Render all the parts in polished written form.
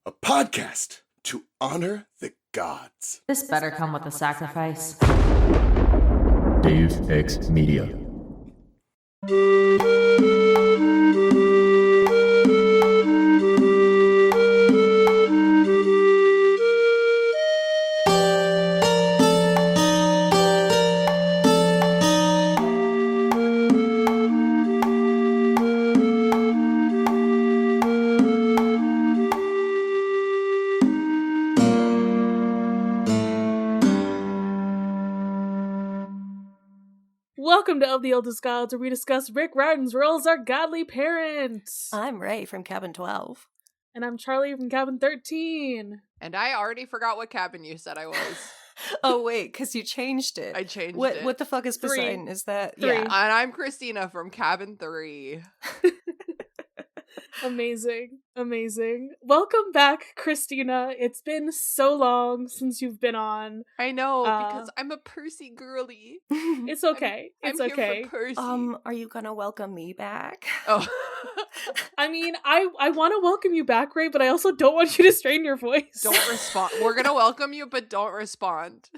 a podcast to honor the gods. This better come with a sacrifice. Dave X Media. Welcome to Of the Eldest Gods, where we discuss Rick Riordan's role as our godly parent. I'm Raye from Cabin 12. And I'm Charlie from Cabin 13. And I already forgot what cabin you said I was. Oh, wait, because you changed it. I changed it. What What the fuck is 3. Poseidon? Is that... 3. Yeah. And I'm Christina from Cabin 3. Amazing. Amazing. Welcome back, Christina. It's been so long since you've been on. I know, because I'm a Percy girly. It's okay. I'm okay. Here for Percy. Are you gonna welcome me back? Oh. I mean, I want to welcome you back, Raye, but I also don't want you to strain your voice. Don't respond. We're gonna welcome you, but don't respond.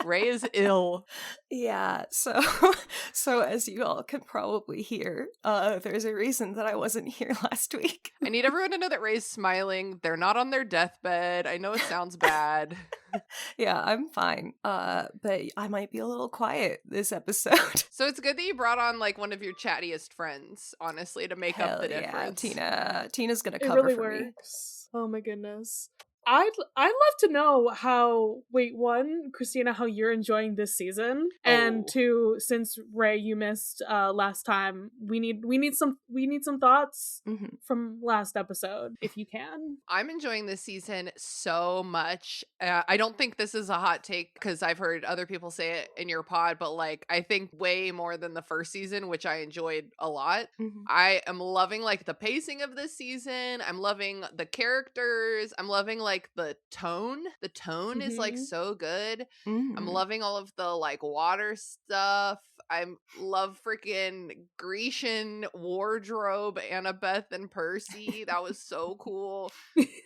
Raye is ill. Yeah, so as you all can probably hear, there's a reason that I wasn't here last week. I need everyone to know that Raye's smiling. They're not on their deathbed. I know it sounds bad. Yeah, I'm fine. But I might be a little quiet this episode. So it's good that you brought on like one of your chattiest friends, honestly, to make up the Hell difference. Yeah, Tina's gonna It cover really for me. works. Oh my goodness. I'd love to know how, Christina, how you're enjoying this season, and two, since Raye, you missed last time, we need some thoughts from last episode, if you can. I'm enjoying this season so much. I don't think this is a hot take because I've heard other people say it in your pod, but like I think way more than the first season, which I enjoyed a lot. I am loving like the pacing of this season. I'm loving the characters. I'm loving like the tone. The tone is like so good. I'm loving all of the like water stuff. I love freaking Grecian wardrobe, Annabeth and Percy. That was so cool.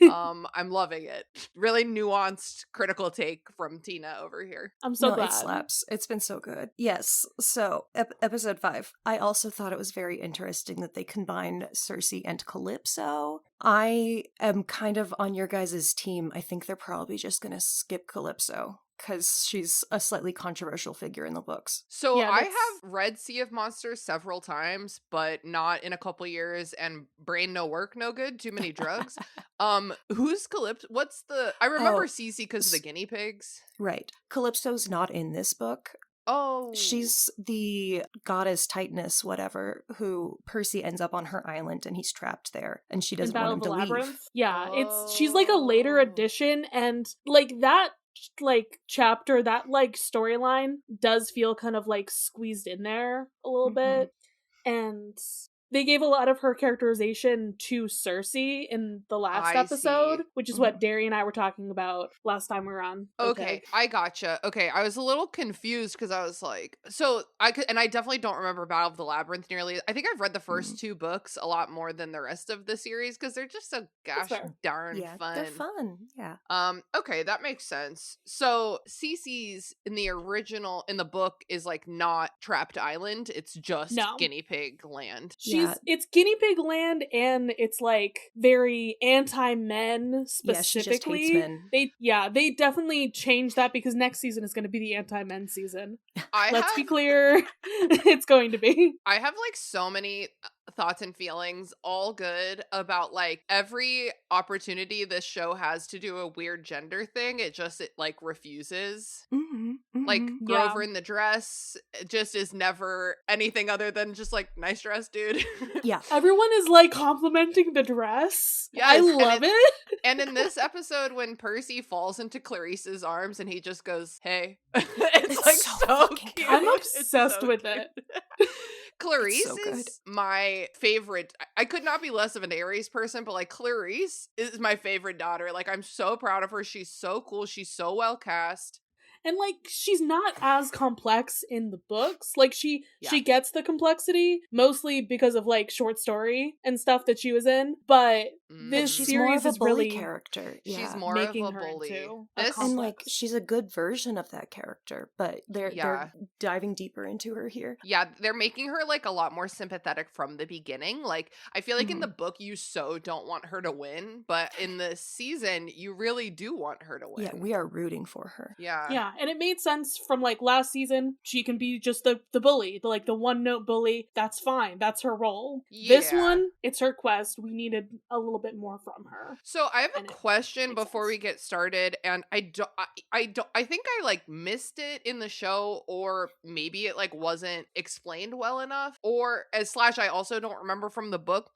I'm loving it. Really nuanced critical take from Tina over here. I'm so glad. It slaps. It's been so good. Yes. So episode 5. I also thought it was very interesting that they combined Cersei and Calypso. I am kind of on your guys' team. I think they're probably just gonna skip Calypso, because she's a slightly controversial figure in the books. So Yeah, I have read Sea of Monsters several times, but not in a couple years, and brain no work, no good, too many drugs. Who's Calypso? I remember Cece because of the guinea pigs. Right. Calypso's not in this book. Oh. She's the goddess Titaness, whatever, who Percy ends up on her island and he's trapped there, and she doesn't want him to leave. Yeah, she's like a later addition, and like that like chapter, that like storyline does feel kind of like squeezed in there a little bit, and they gave a lot of her characterization to Cersei in the last episode, which is what Derry and I were talking about last time we were on. Okay, I gotcha. Okay, I was a little confused because I was like, I definitely don't remember Battle of the Labyrinth nearly. I think I've read the first 2 books a lot more than the rest of the series because they're just so gosh darn fun. They're fun, yeah. Okay, that makes sense. So Cece's in the book is like not Trapped Island. It's just guinea pig land. It's guinea pig land, and it's like very anti-men specifically. Yeah, she just hates men. They definitely changed that because next season is going to be the anti-men season. Let's be clear, it's going to be. I have like so many thoughts and feelings, all good, about like every opportunity this show has to do a weird gender thing. It like refuses. Like Grover in the dress just is never anything other than just like nice dress, dude. Yeah. Everyone is like complimenting the dress. Yes, I love it. And in this episode, when Percy falls into Clarice's arms and he just goes, "Hey," it's like so cute. I'm obsessed with it. Clarice is my favorite. I could not be less of an Aries person, but like Clarice is my favorite daughter. Like I'm so proud of her. She's so cool. She's so well cast. And like she's not as complex in the books. Like she gets the complexity mostly because of like short story and stuff that she was in, but this she's series more of a is bully really character. Yeah. She's more making of a her bully. into a This- And like complex. she's a good version of that character, but they're Yeah. diving deeper into her here. Yeah, they're making her like a lot more sympathetic from the beginning. Like, I feel like in Mhm. the book you so don't want her to win, but in the season you really do want her to win. Yeah, we are rooting for her. Yeah. Yeah, and it made sense from like last season. She can be just the bully, like the one note bully. That's fine. That's her role. This Yeah. one, it's her quest. We needed a little bit more from her. So I have a And it question makes before sense. we get started, and I think I like missed it in the show, or maybe it like wasn't explained well enough, or / I also don't remember from the book.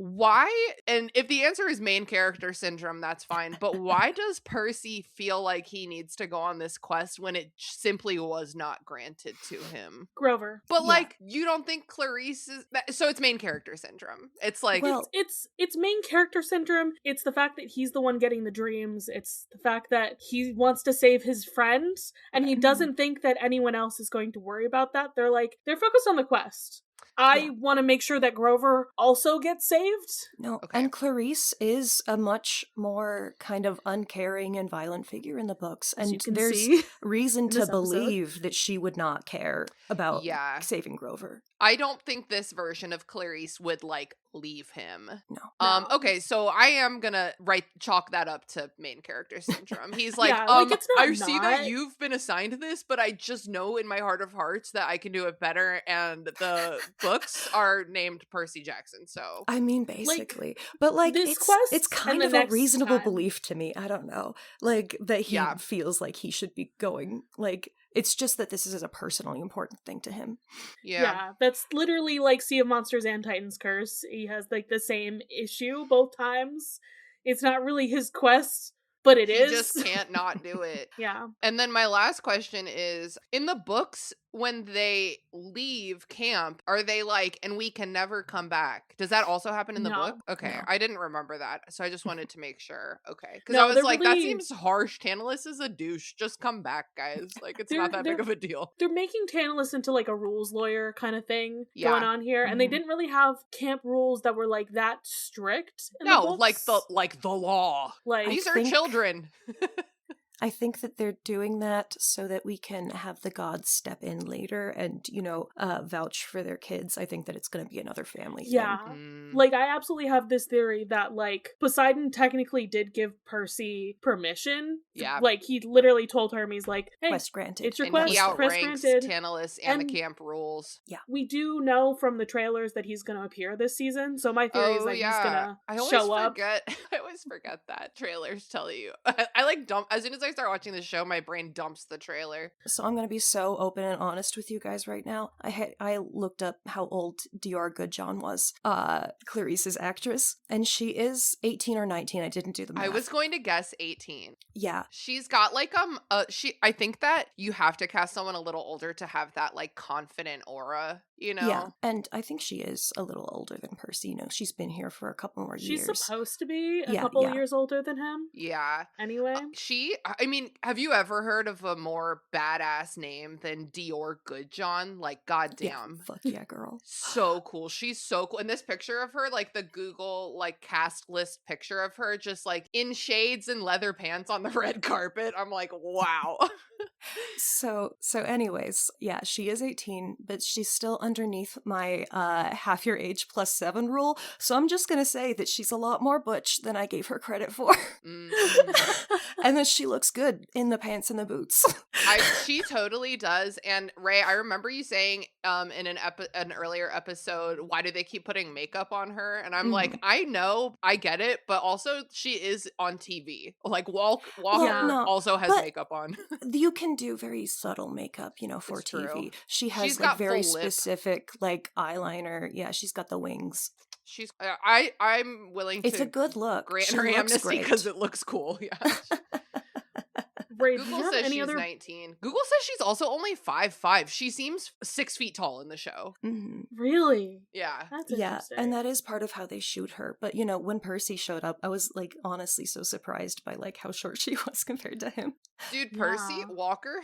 Why, and if the answer is main character syndrome, that's fine, but why does Percy feel like he needs to go on this quest when it simply was not granted to him? Grover. But Yeah. like, you don't think Clarice is so it's main character syndrome. It's like, Well, It's main character syndrome. It's the fact that he's the one getting the dreams. It's the fact that he wants to save his friends and he doesn't think that anyone else is going to worry about that. They're focused on the quest. I Yeah. want to make sure that Grover also gets saved. no, Okay. and Clarice is a much more kind of uncaring and violent figure in the books, As you and can there's see reason in to this episode. believe that she would not care about Yeah. saving Grover. I don't think this version of Clarice would like leave him. No. No. Okay, so I am gonna chalk that up to main character syndrome. He's like, Yeah, like, it's not I see that not. you've been assigned this, but I just know in my heart of hearts that I can do it better, and the books are named Percy Jackson, so I mean, basically, but like this it's quest kind and the of a next reasonable time. belief to me. I don't know, like that he Yeah. feels like he should be going. Like it's just that this is a personally important thing to him. yeah. That's literally like Sea of Monsters and Titan's Curse. He has like the same issue both times. It's not really his quest, but it He is. just can't not do it. Yeah. And then my last question is, in the books, when they leave camp, are they like, and we can never come back? Does that also happen in the No. book? Okay, No. I didn't remember that, so I just wanted to make sure. Okay, because No, I was they're like, that really- seems harsh. Tantalus is a douche. Just come back, guys. Like, it's not that big They're- of a deal. They're making Tantalus into like a rules lawyer kind of thing Yeah. going on here, and they Mhm. didn't really have camp rules that were like that strict. In No, the like books. the law. like These are think- children. I think that they're doing that so that we can have the gods step in later and, vouch for their kids. I think that it's going to be another family Yeah. Mm. Like, I absolutely have this theory that, like, Poseidon technically did give Percy permission. Yeah. Like, he literally told Hermes, like, hey, Quest granted. it's your And quest, he quest outranks granted. Tantalus and the And- camp rules. We do know from the trailers that he's going to appear this season, so my theory is that he's going I to always show up. forget. I always forget that trailers tell you. I like dump as soon as I start watching the show, my brain dumps the trailer. So I'm going to be so open and honest with you guys right now. I looked up how old Dior Goodjohn was, Clarice's actress, and she is 18 or 19. I didn't do the math. I was going to guess 18. Yeah. She's got like I think that you have to cast someone a little older to have that like confident aura, you know? Yeah, and I think she is a little older than Percy. She's been here for a couple more She's years. supposed to be a Yeah, couple yeah. years older than him, Yeah. anyway. I mean, have you ever heard of a more badass name than Dior Goodjohn? Like, goddamn. Yeah, fuck yeah, girl. So cool. She's so cool. And this picture of her, like the Google like cast list picture of her, just like in shades and leather pants on the red carpet. I'm like, wow. So anyways, yeah, she is 18, but she's still underneath my half your age plus 7 rule. So I'm just gonna say that she's a lot more butch than I gave her credit for. Mm-hmm. And that she looks good in the pants and the boots. She totally does. And Raye, I remember you saying in an earlier episode, why do they keep putting makeup on her? And I'm like, I know, I get it, but also she is on TV. Like Walker no, also has but- makeup on. You can do very subtle makeup, for It's true. TV. She has She's like got very full lip. specific like eyeliner. Yeah, she's got the wings. She's I'm willing It's to a good look. grant She her looks amnesty great. because it looks cool. Yeah. Raye, do you Google have says any she's other 19. Google says she's also only 5'5". She seems 6 feet tall in the show. Mm-hmm. Really? Yeah. That's Yeah, interesting. and that is part of how they shoot her. But, you know, when Percy showed up, I was, like, honestly so surprised by, like, how short she was compared to him. Dude, Percy Yeah. Walker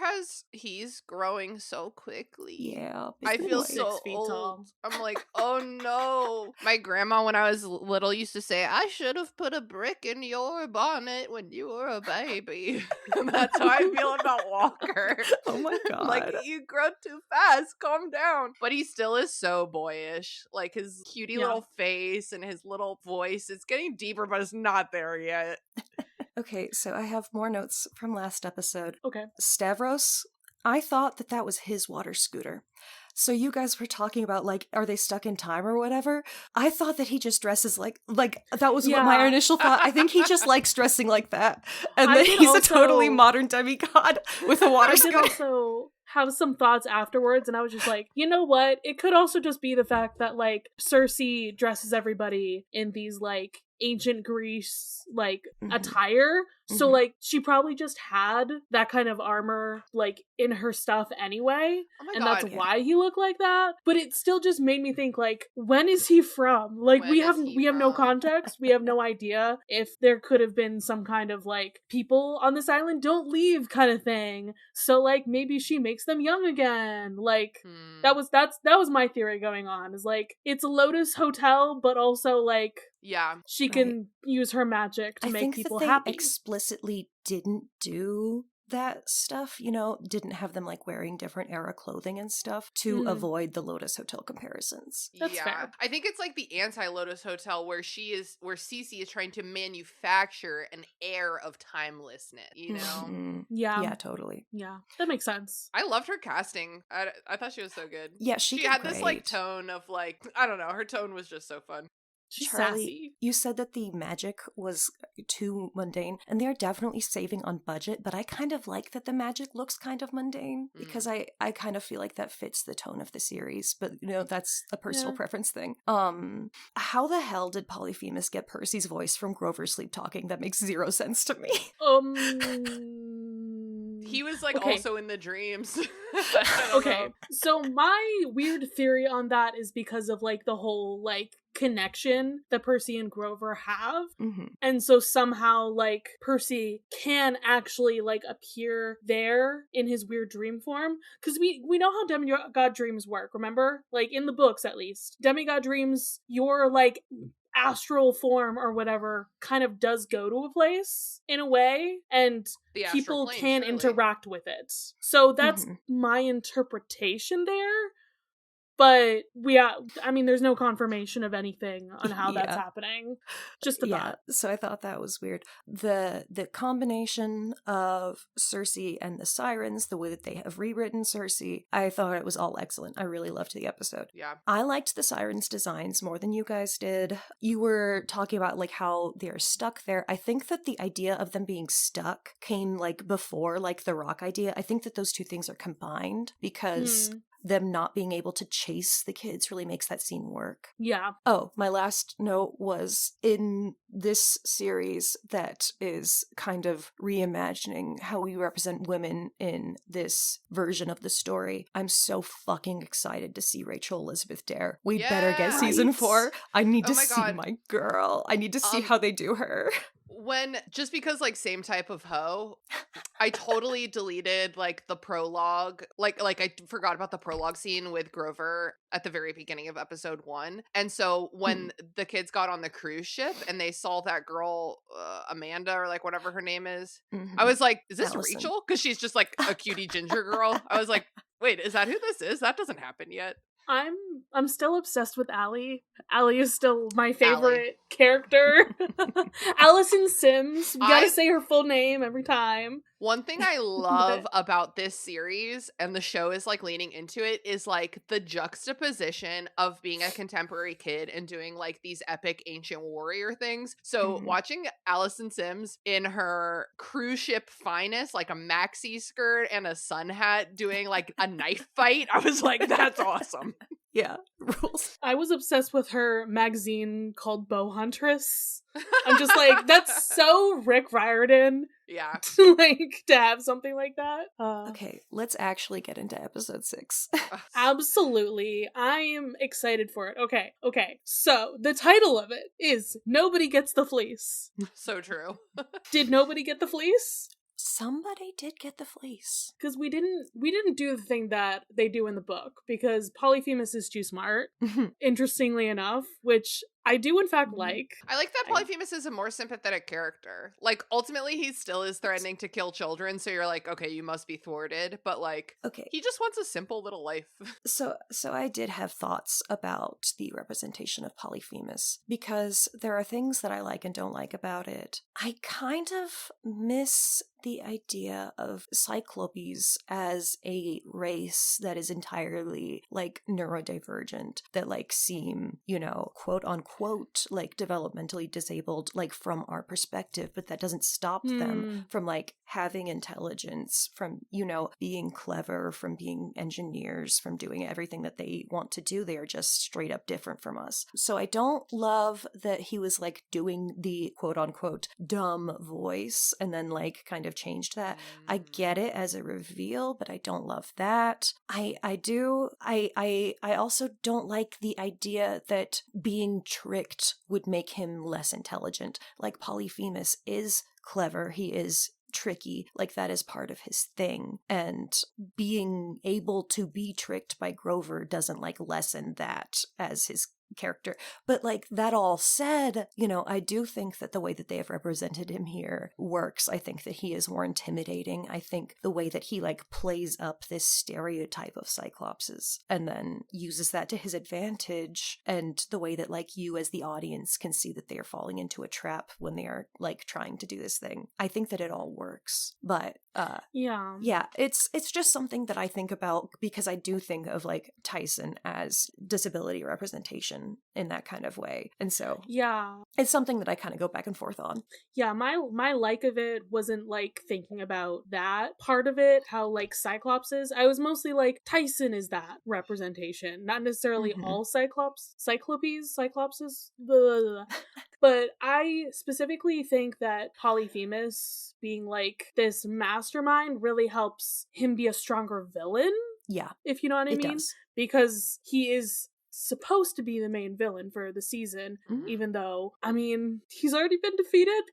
he's growing so quickly. Yeah. I big feel boy. so 6 feet old. tall. I'm like, oh no. My grandma, when I was little, used to say, I should have put a brick in your bonnet when you were a baby. That's how I feel about Walker. Oh my god. Like, you grow too fast. Calm down. But he still is so boyish. Like, his cutie little face and his little voice. It's getting deeper, but it's not there yet. Okay, so I have more notes from last episode. Okay. Stavros, I thought that was his water scooter. So you guys were talking about, like, are they stuck in time or whatever? I thought that he just dresses like that was what my initial thought. I think he just likes dressing like that. And then he's a totally modern demigod with a water scooter. I did also have some thoughts afterwards, and I was just like, you know what? It could also just be the fact that, like, Cersei dresses everybody in these, like, ancient Greece, like, attire. So, like, she probably just had that kind of armor, like, in her stuff anyway. Oh my and God, that's why he looked like that. But it still just made me think, like, when is he from? Like, we have no context. We have no idea if there could have been some kind of, like, people on this island don't leave kind of thing. So, like, maybe she makes them young again. Like, that was my theory going on. Is like, it's a Lotus Hotel, but also, like, yeah, she can use her magic to make people happy. Explicitly didn't do that stuff, you know, didn't have them, like, wearing different era clothing and stuff to avoid the Lotus Hotel comparisons. That's fair. I think it's like the anti-Lotus Hotel where Cece is trying to manufacture an air of timelessness, you know? Yeah, totally. Yeah, that makes sense. I loved her casting. I thought she was so good. Yeah, she had this, like, tone of, like, I don't know, her tone was just so fun. She's Charlie, sassy. You said that the magic was too mundane, and they're definitely saving on budget, but I kind of like that the magic looks kind of mundane, because I kind of feel like that fits the tone of the series, but, you know, that's a personal preference thing. How the hell did Polyphemus get Percy's voice from Grover Sleep Talking? That makes zero sense to me. He was, like, also in the dreams. Okay, so my weird theory on that is because of, like, the whole, like, connection that Percy and Grover have. And so somehow, like, Percy can actually, like, appear there in his weird dream form. Because we know how demigod dreams work, remember? Like, in the books, at least. Demigod dreams, your, like, astral form or whatever kind of does go to a place in a way, and people can interact with it. So that's my interpretation there. But I mean, there's no confirmation of anything on how that's happening. Just a thought. So I thought that was weird. The combination of Cersei and the sirens, the way that they have rewritten Cersei, I thought it was all excellent. I really loved the episode. Yeah. I liked the sirens' designs more than you guys did. You were talking about, like, how they're stuck there. I think that the idea of them being stuck came, like, before, like, the rock idea. I think that those two things are combined, because them not being able to chase the kids really makes that scene work. Yeah. Oh, my last note was, in this series that is kind of reimagining how we represent women in this version of the story, I'm so fucking excited to see Rachel Elizabeth Dare. We better get season 4. I need to see my girl. I need to see how they do her. Just because, like, same type of hoe, I totally deleted, like, the prologue. Like I forgot about the prologue scene with Grover at the very beginning of episode 1. And so when the kids got on the cruise ship and they saw that girl, Amanda, or, like, whatever her name is, I was like, is this Allison. Rachel? Because she's just, like, a cutie ginger girl. I was like, wait, is that who this is? That doesn't happen yet. I'm still obsessed with Allie. Allie is still my favorite character. Allison Sims. We gotta say her full name every time. One thing I love about this series, and the show is, like, leaning into it, is, like, the juxtaposition of being a contemporary kid and doing, like, these epic ancient warrior things. So watching Allison Sims in her cruise ship finest, like a maxi skirt and a sun hat, doing, like, a knife fight, I was like, that's awesome. Yeah, rules. I was obsessed with her magazine called Bow Huntress. I'm just like, that's so Rick Riordan. Yeah. Like, to have something like that. Okay, let's actually get into episode 6. Absolutely. I am excited for it. Okay. So, the title of it is Nobody Gets the Fleece. So true. Did nobody get the fleece? Somebody did get the fleece. Because we didn't do the thing that they do in the book, because Polyphemus is too smart, interestingly enough, which I do in fact like. I like that Polyphemus is a more sympathetic character. Like, ultimately, he still is threatening to kill children, so you're like, okay, you must be thwarted, but like, Okay. he just wants a simple little life. So I did have thoughts about the representation of Polyphemus, because there are things that I like and don't like about it. I kind of miss the idea of Cyclopes as a race that is entirely, like, neurodivergent, that, like, seem, you know, quote unquote, like, developmentally disabled, like, from our perspective, but that doesn't stop them from, like, having intelligence, from, you know, being clever, from being engineers, from doing everything that they want to do. They are just straight up different from us. So I don't love that he was, like, doing the quote unquote dumb voice and then, like, kind of changed that. I get it as a reveal, but I don't love that. I also don't like the idea that being tricked would make him less intelligent. Like, Polyphemus is clever, he is tricky, like, that is part of his thing, and being able to be tricked by Grover doesn't, like, lessen that as his character. But, like, that all said, you know, I do think that the way that they have represented him here works. I think that he is more intimidating. I think the way that he, like, plays up this stereotype of Cyclopses and then uses that to his advantage, and the way that, like, you as the audience can see that they are falling into a trap when they are, like, trying to do this thing. I think that it all works. But yeah, it's just something that I think about, because I do think of, like, Tyson as disability representation in that kind of way, and so yeah, it's something that I kind of go back and forth on. Yeah, my like of it wasn't, like, thinking about that part of it, how, like, Cyclops is. I was mostly like, Tyson is that representation, not necessarily all Cyclopses, blah, blah, blah. But I specifically think that Polyphemus being, like, this mastermind really helps him be a stronger villain. Yeah, if you know what I mean. Does. Because he is supposed to be the main villain for the season, even though, I mean, he's already been defeated, ?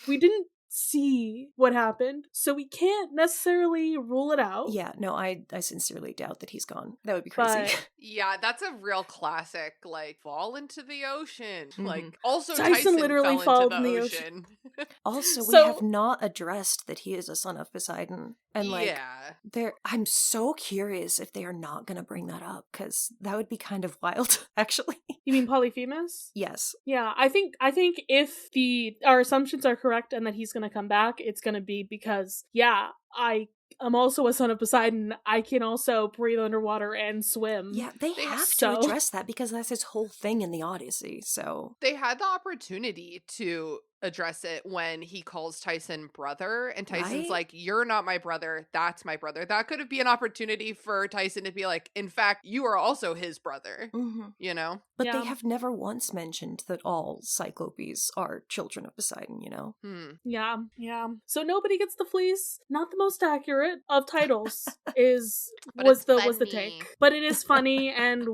We didn't see what happened, so we can't necessarily rule it out. Yeah, no, I sincerely doubt that he's gone. That would be crazy. Yeah, that's a real classic, like, fall into the ocean. Like, also Tyson literally fell into the ocean. Also, we have not addressed that he is a son of Poseidon. And, like, I'm so curious if they are not going to bring that up, because that would be kind of wild, actually. You mean Polyphemus? Yes. Yeah, I think if our assumptions are correct and that he's going to come back, it's going to be because, I'm also a son of Poseidon. I can also breathe underwater and swim. Yeah, they have to address that, because that's his whole thing in the Odyssey, so. They had the opportunity to address it when he calls Tyson brother, and Tyson's like, you're not my brother, that's my brother. That could be an opportunity for Tyson to be like, in fact, you are also his brother, you know? But they have never once mentioned that all Cyclopes are children of Poseidon, you know? Yeah. So nobody gets the fleece. Not the most accurate of titles was the take. But it is funny, and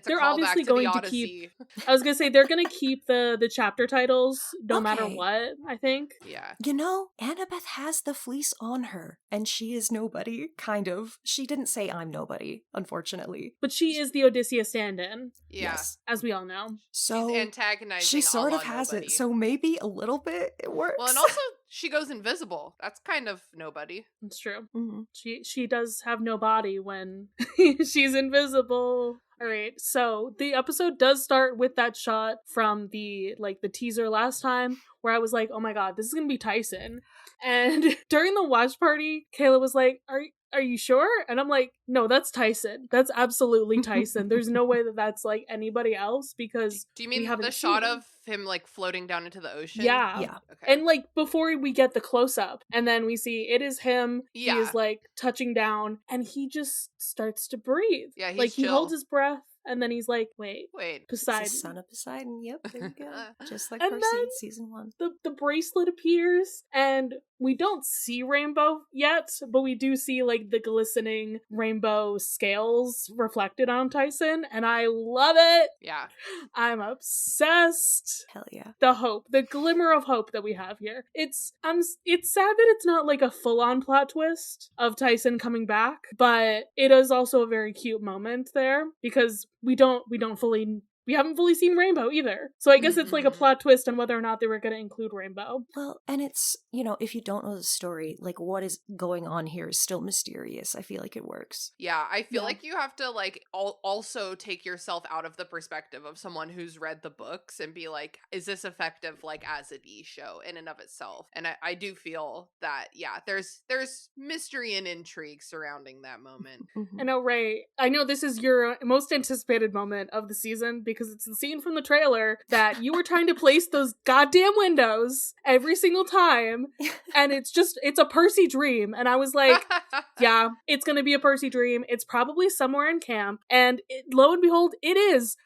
they're obviously going to keep I was gonna say they're gonna keep the chapter titles no matter what, I think. Yeah. You know, Annabeth has the fleece on her, and she is nobody, kind of. She didn't say I'm nobody, unfortunately. But she is the Odysseus stand-in. Yeah. Yes. As we all know. So she's antagonizing. She sort of has nobody. It, so maybe a little bit it works. Well, and also she goes invisible. That's kind of nobody. It's true. She does have no body when she's invisible. All right, so the episode does start with that shot from the teaser last time, where I was like, oh my god, this is gonna be Tyson. And during the watch party, Kayla was like, are you sure? And I'm like, no, that's Tyson. That's absolutely Tyson. There's no way that that's like anybody else, because Do you we mean haven't the seen shot him. of him like floating down into the ocean? Yeah. Yeah. Okay. And like before we get the close up, and then we see it is him. Yeah. He is like touching down, and he just starts to breathe. Yeah, he's like he chill. holds his breath, and then he's like, wait, Wait. Poseidon. It's the son of Poseidon. Yep, there you go. Just like And Percy then in season 1. The bracelet appears, and we don't see rainbow yet, but we do see like the glistening rainbow scales reflected on Tyson, and I love it. Yeah. I'm obsessed. Hell yeah. The hope, the glimmer of hope that we have here. It's sad that it's not like a full-on plot twist of Tyson coming back, but it is also a very cute moment there, because we haven't fully seen Rainbow either. So I guess it's like a plot twist on whether or not they were going to include Rainbow. Well, and it's, if you don't know the story, like what is going on here is still mysterious. I feel like it works. Yeah, I feel like you have to like also take yourself out of the perspective of someone who's read the books and be like, is this effective like as a D show in and of itself? And I do feel that, yeah, there's mystery and intrigue surrounding that moment. I know, Raye, I know this is your most anticipated moment of the season, because it's the scene from the trailer that you were trying to place those goddamn windows every single time, and it's a Percy dream, and I was like, yeah, it's gonna be a Percy dream. It's probably somewhere in camp, and lo and behold, it is.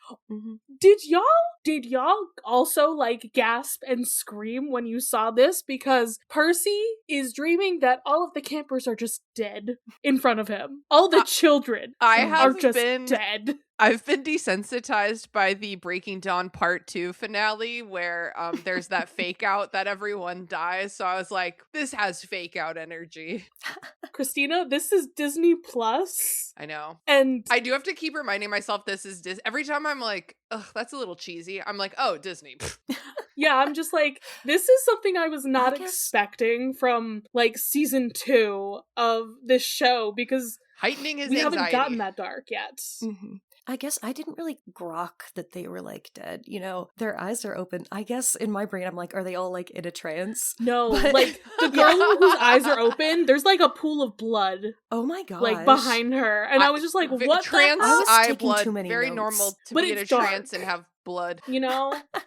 Did y'all also like gasp and scream when you saw this? Because Percy is dreaming that all of the campers are just dead in front of him. All the children are just dead. I've been desensitized by the Breaking Dawn Part 2 finale where there's that fake out that everyone dies. So I was like, this has fake out energy. Christina, this is Disney Plus. I know. And I do have to keep reminding myself this is every time I'm like, ugh, that's a little cheesy. I'm like, oh, Disney. Yeah, I'm just like, this is something I was not expecting from like season 2 of this show, because heightening his we anxiety. haven't gotten that dark yet. I guess I didn't really grok that they were like dead. Their eyes are open. I guess in my brain, I'm like, are they all like in a trance? No, like the girl whose eyes are open, there's like a pool of blood. Oh my god! Like behind her, and I was just like, what? Trance eye blood. Very notes. Normal to but be in a dark. trance and have blood.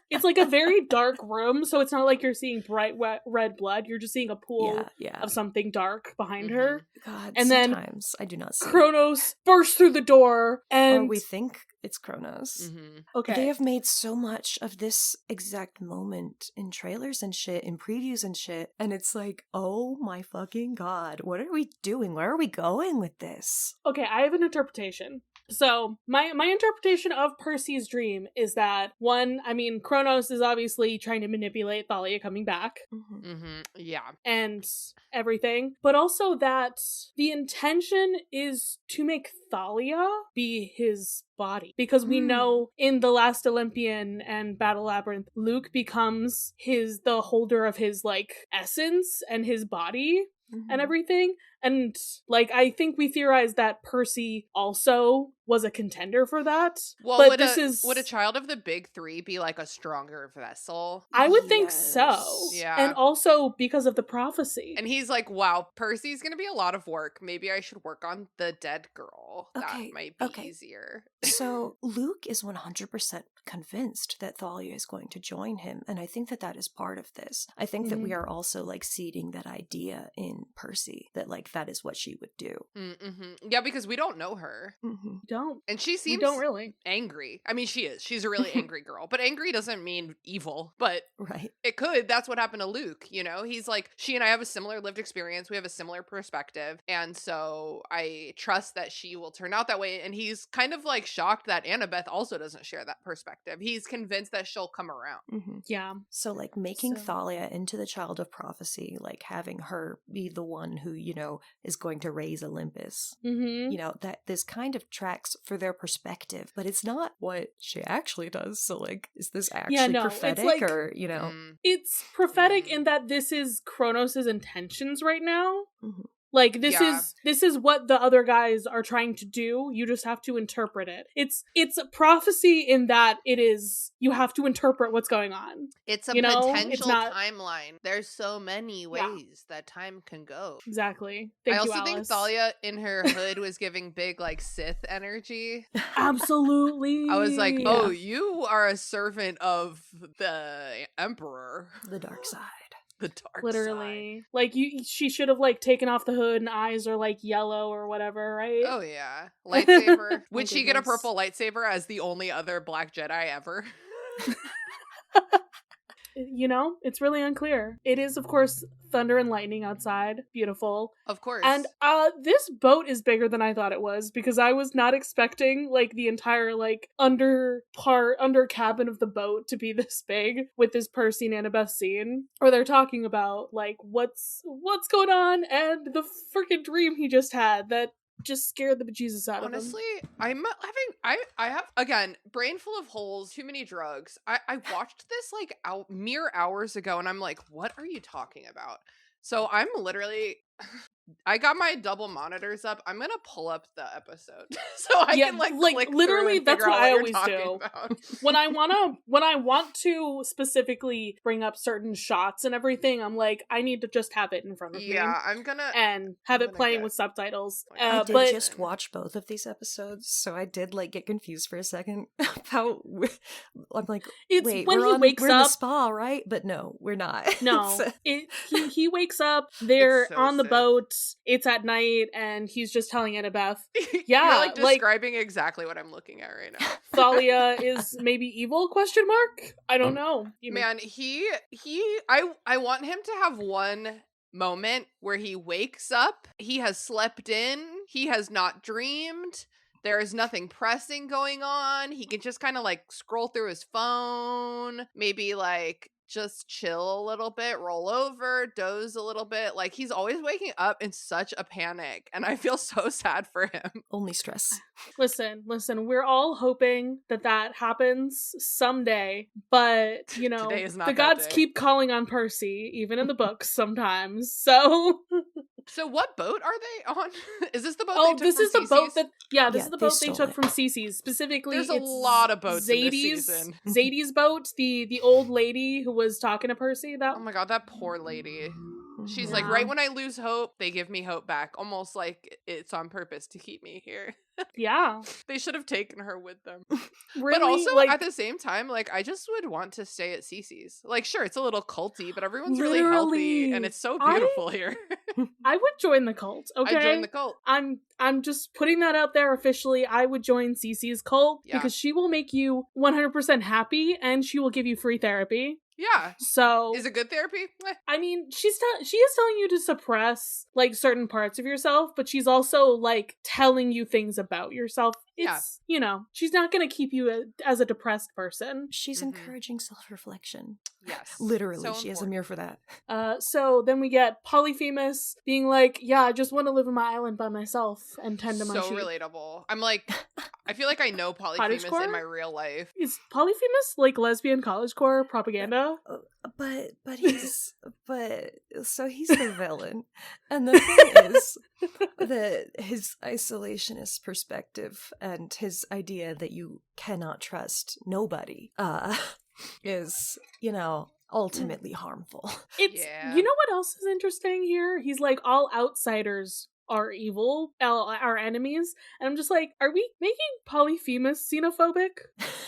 It's like a very dark room, so it's not like you're seeing bright red blood. You're just seeing a pool of something dark behind her. God, and sometimes I do not see Kronos bursts through the door, and or we think it's Kronos. Okay, they have made so much of this exact moment in trailers and shit, in previews and shit, and it's like, oh my fucking god, what are we doing? Where are we going with this? Okay, I have an interpretation. So my interpretation of Percy's dream is that, one, I mean, Kronos is obviously trying to manipulate Thalia coming back. Yeah. And everything. But also that the intention is to make Thalia be his body. Because we know in The Last Olympian and Battle Labyrinth, Luke becomes the holder of his, like, essence and his body. And everything. And like, I think we theorized that Percy also was a contender for that. Well, but would a child of the big three be like a stronger vessel? I would think so. Yeah. And also because of the prophecy. And he's like, wow, Percy's gonna be a lot of work. Maybe I should work on the dead girl. That might be easier. So Luke is 100% convinced that Thalia is going to join him, and I think that is part of this. I think that we are also like seeding that idea in Percy, that like that is what she would do. Yeah, because we don't know her. Don't. And she seems really angry. I mean, she is. She's a really angry girl. But angry doesn't mean evil. But right. It could. That's what happened to Luke, He's like, she and I have a similar lived experience. We have a similar perspective. And so I trust that she will turn out that way. And he's kind of like shocked that Annabeth also doesn't share that perspective. He's convinced that she'll come around. Yeah. So like making Thalia into the child of prophecy, like having her be the one who, is going to raise Olympus. That this kind of tracks for their perspective, but it's not what she actually does. So like, is this actually prophetic, it's like, or It's prophetic in that this is Kronos' intentions right now. Like, this is what the other guys are trying to do. You just have to interpret it. It's a prophecy in that it is, you have to interpret what's going on. It's a It's potential not, timeline. There's so many ways that time can go. Exactly. I also think Thalia in her hood was giving big like Sith energy. Absolutely. I was like, oh, you are a servant of the Emperor. The dark side. The dark Literally. side. Like, she should have, like, taken off the hood and eyes are, like, yellow or whatever, right? Oh, yeah. Lightsaber. Would she get a goodness. purple lightsaber as the only other Black Jedi ever? You know, it's really unclear. It is, of course, thunder and lightning outside. Beautiful. Of course. And this boat is bigger than I thought it was, because I was not expecting, like, the entire, like, under cabin of the boat to be this big with this Percy and Annabeth scene where they're talking about, like, what's going on and the freaking dream he just had that just scared the bejesus out of him. Honestly, I have, again, brain full of holes, too many drugs. I watched this like mere hours ago and I'm like, what are you talking about? So I'm literally, I got my double monitors up. I'm gonna pull up the episode so I can like click literally. That's what I always do about. when I want to specifically bring up certain shots and everything. I'm like, I need to just have it in front of me. Yeah, I'm gonna and have it playing with subtitles. I did but just watch both of these episodes, so I did like get confused for a second. How I'm like, it's wait, when we're he wakes we're in up. the spa, right? But no, we're not. No, he wakes up. They're so on the sick. boat. It's at night, and he's just telling Annabeth, You're like like describing exactly what I'm looking at right now. Thalia is maybe evil? ? I don't know. Man, I want him to have one moment where he wakes up, he has slept in, he has not dreamed, there is nothing pressing going on, he can just kind of like scroll through his phone, maybe like just chill a little bit, roll over, doze a little bit. Like, he's always waking up in such a panic, and I feel so sad for him. Only stress. Listen, we're all hoping that happens someday, but, you know, Today is not the that gods day. keep calling on Percy, even in the books sometimes, so... So what boat are they on? Is this the boat Oh, they took this from is the boat Cece's? this Yeah, is the they boat they stole took it. from Cece's. Specifically, There's a it's lot of boats in this Zadie's, season. Zadie's boat, the old lady who was talking to Percy. That Oh my god, that poor lady. She's Yeah. like, right when I lose hope, they give me hope back. Almost like it's on purpose to keep me here. yeah, They should have taken her with them. really. But also, like, at the same time, like, I just would want to stay at Cece's. Like, sure, it's a little culty, but everyone's really healthy, Literally. and it's so beautiful here. I would join the cult. Okay, I joined the cult. I'm just putting that out there officially. I would join Cece's cult Yeah. because she will make you 100% happy and she will give you free therapy. Yeah. So Is it good therapy? I mean, she is telling you to suppress like certain parts of yourself, but she's also like telling you things about yourself. It's, you know, she's not going to keep you as a depressed person. She's Mhm. encouraging self-reflection. Yes. Literally, So she has a important. mirror for that. So then we get Polyphemus being like, yeah, I just want to live on my island by myself and tend to my So sheep. relatable. I'm like, I feel like I know Polyphemus Cottagecore? in my real life. Is Polyphemus like lesbian cottagecore propaganda? But he's so he's the villain, and the thing is that his isolationist perspective and his idea that you cannot trust nobody is, you know, ultimately harmful. It's Yeah. You know what else is interesting here? He's like, all outsiders are evil, are enemies, and I'm just like, are we making Polyphemus xenophobic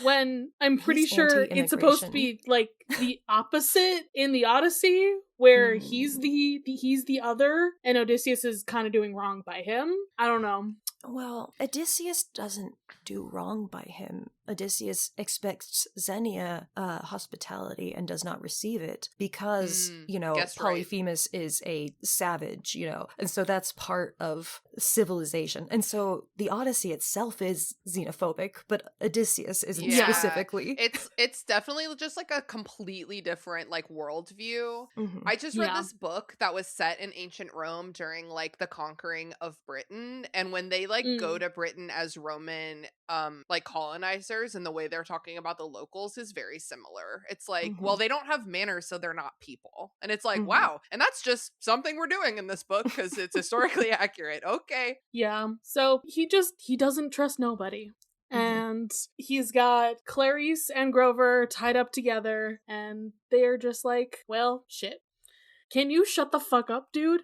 when I'm pretty He's sure it's supposed to be like the opposite in the Odyssey, where he's the other and Odysseus is kind of doing wrong by him. I don't know. Well, Odysseus doesn't do wrong by him. Odysseus expects Xenia hospitality and does not receive it because, you know, guessed right. Polyphemus is a savage, you know, and so that's part of civilization. And so the Odyssey itself is xenophobic, but Odysseus isn't Yeah. specifically. It's definitely just like a completely different like worldview. Mhm. I just read Yeah. this book that was set in ancient Rome during like the conquering of Britain, and when they like go to Britain as Roman like colonizers, characters and the way they're talking about the locals is very similar. It's like, well, they don't have manners, so they're not people. And it's like, wow. And that's just something we're doing in this book because it's historically accurate. Okay. Yeah. So he doesn't trust nobody. And he's got Clarice and Grover tied up together, and they're just like, well, shit. Can you shut the fuck up, dude?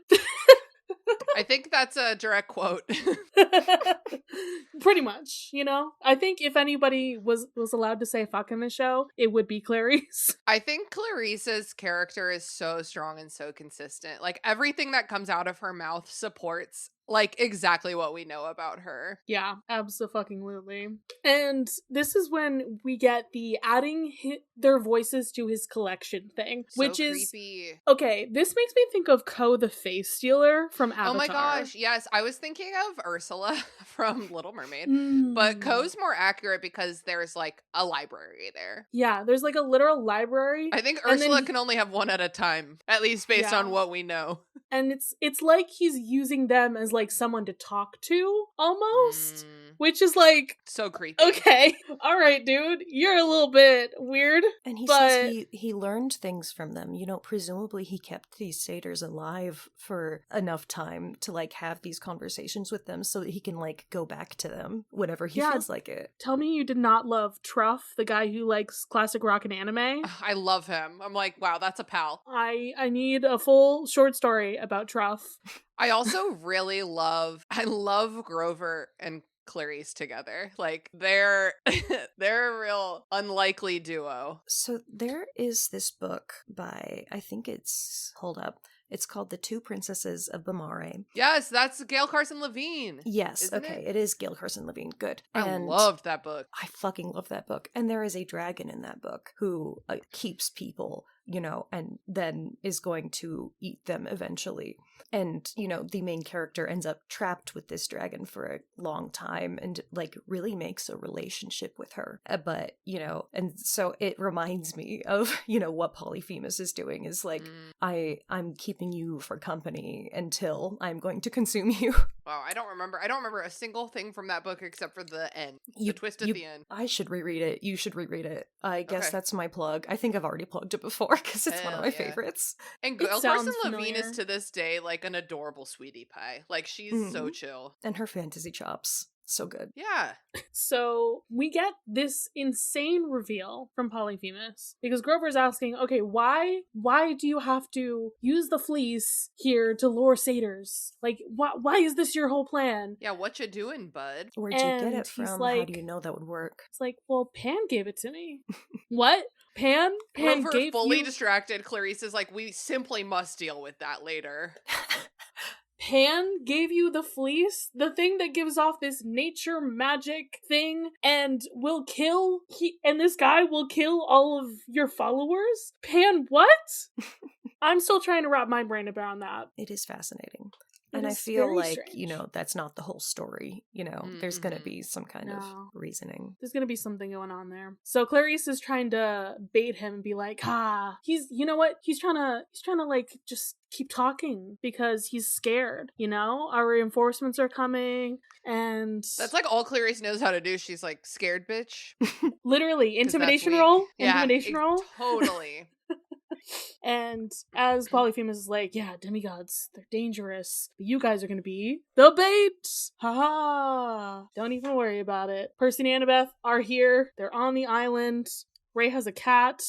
I think that's a direct quote. Pretty much, you know? I think if anybody was allowed to say fuck in the show, it would be Clarice. I think Clarice's character is so strong and so consistent. Like, everything that comes out of her mouth supports like exactly what we know about her. Yeah, abso-fucking-lutely. And this is when we get the adding their voices to his collection thing, which is creepy. Okay, this makes me think of Ko the Face Stealer from Avatar. Oh my gosh, yes. I was thinking of Ursula from Little Mermaid, but Ko's more accurate because there's like a library there. Yeah, there's like a literal library. I think Ursula can only have one at a time, at least based on what we know. And it's like he's using them as like someone to talk to almost, which is like so creepy. Okay, all right, dude, you're a little bit weird. And he says he learned things from them. You know, presumably he kept these satyrs alive for enough time to like have these conversations with them so that he can like go back to them whenever he feels like it. Tell me you did not love Truff, the guy who likes classic rock and anime. I love him. I'm like, wow, that's a pal. I need a full short story about Truff. I also really love Grover and Clarice together. Like they're a real unlikely duo. So there is this book by, I think it's it's called The Two Princesses of Bamare. Yes, that's Gail Carson Levine. Yes, it is Gail Carson Levine. Good. I loved that book. I fucking love that book. And there is a dragon in that book who keeps people, you know, and then is going to eat them eventually. And, you know, the main character ends up trapped with this dragon for a long time and, like, really makes a relationship with her. But, you know, and so it reminds me of, you know, what Polyphemus is doing is, like, I'm keeping you for company until I'm going to consume you. Wow, I don't remember a single thing from that book except for the end. The twist at the end. I should reread it. You should reread it. I guess that's my plug. I think I've already plugged it before because it's one of my favorites. And Gail Carson Levine is to this day like an adorable sweetie pie. Like she's so chill. And her fantasy chops. So good. Yeah. So we get this insane reveal from Polyphemus because Grover's asking, okay, why do you have to use the fleece here to lure satyrs? Like, why is this your whole plan? Yeah, what you doing, bud? Where'd you get it from? Like, how do you know that would work? It's like, well, Pan gave it to me. What? Pan Grover gave fully you... distracted. Clarice is like, we simply must deal with that later. Pan gave you the fleece, the thing that gives off this nature magic thing, and and this guy will kill all of your followers? Pan what? I'm still trying to wrap my brain around that. It is fascinating. And I feel like, you know, that's not the whole story. You know, there's going to be some kind of reasoning. There's going to be something going on there. So Clarice is trying to bait him and be like, he's, you know what? He's trying to like just keep talking because he's scared, you know? Our reinforcements are coming and... That's like all Clarice knows how to do. She's like, scared bitch. Literally, intimidation roll? Yeah, intimidation roll? Totally. And as Polyphemus is like, yeah, demigods, they're dangerous, but you guys are gonna be the bait! Haha! Don't even worry about it. Percy and Annabeth are here. They're on the island. Raye has a cat.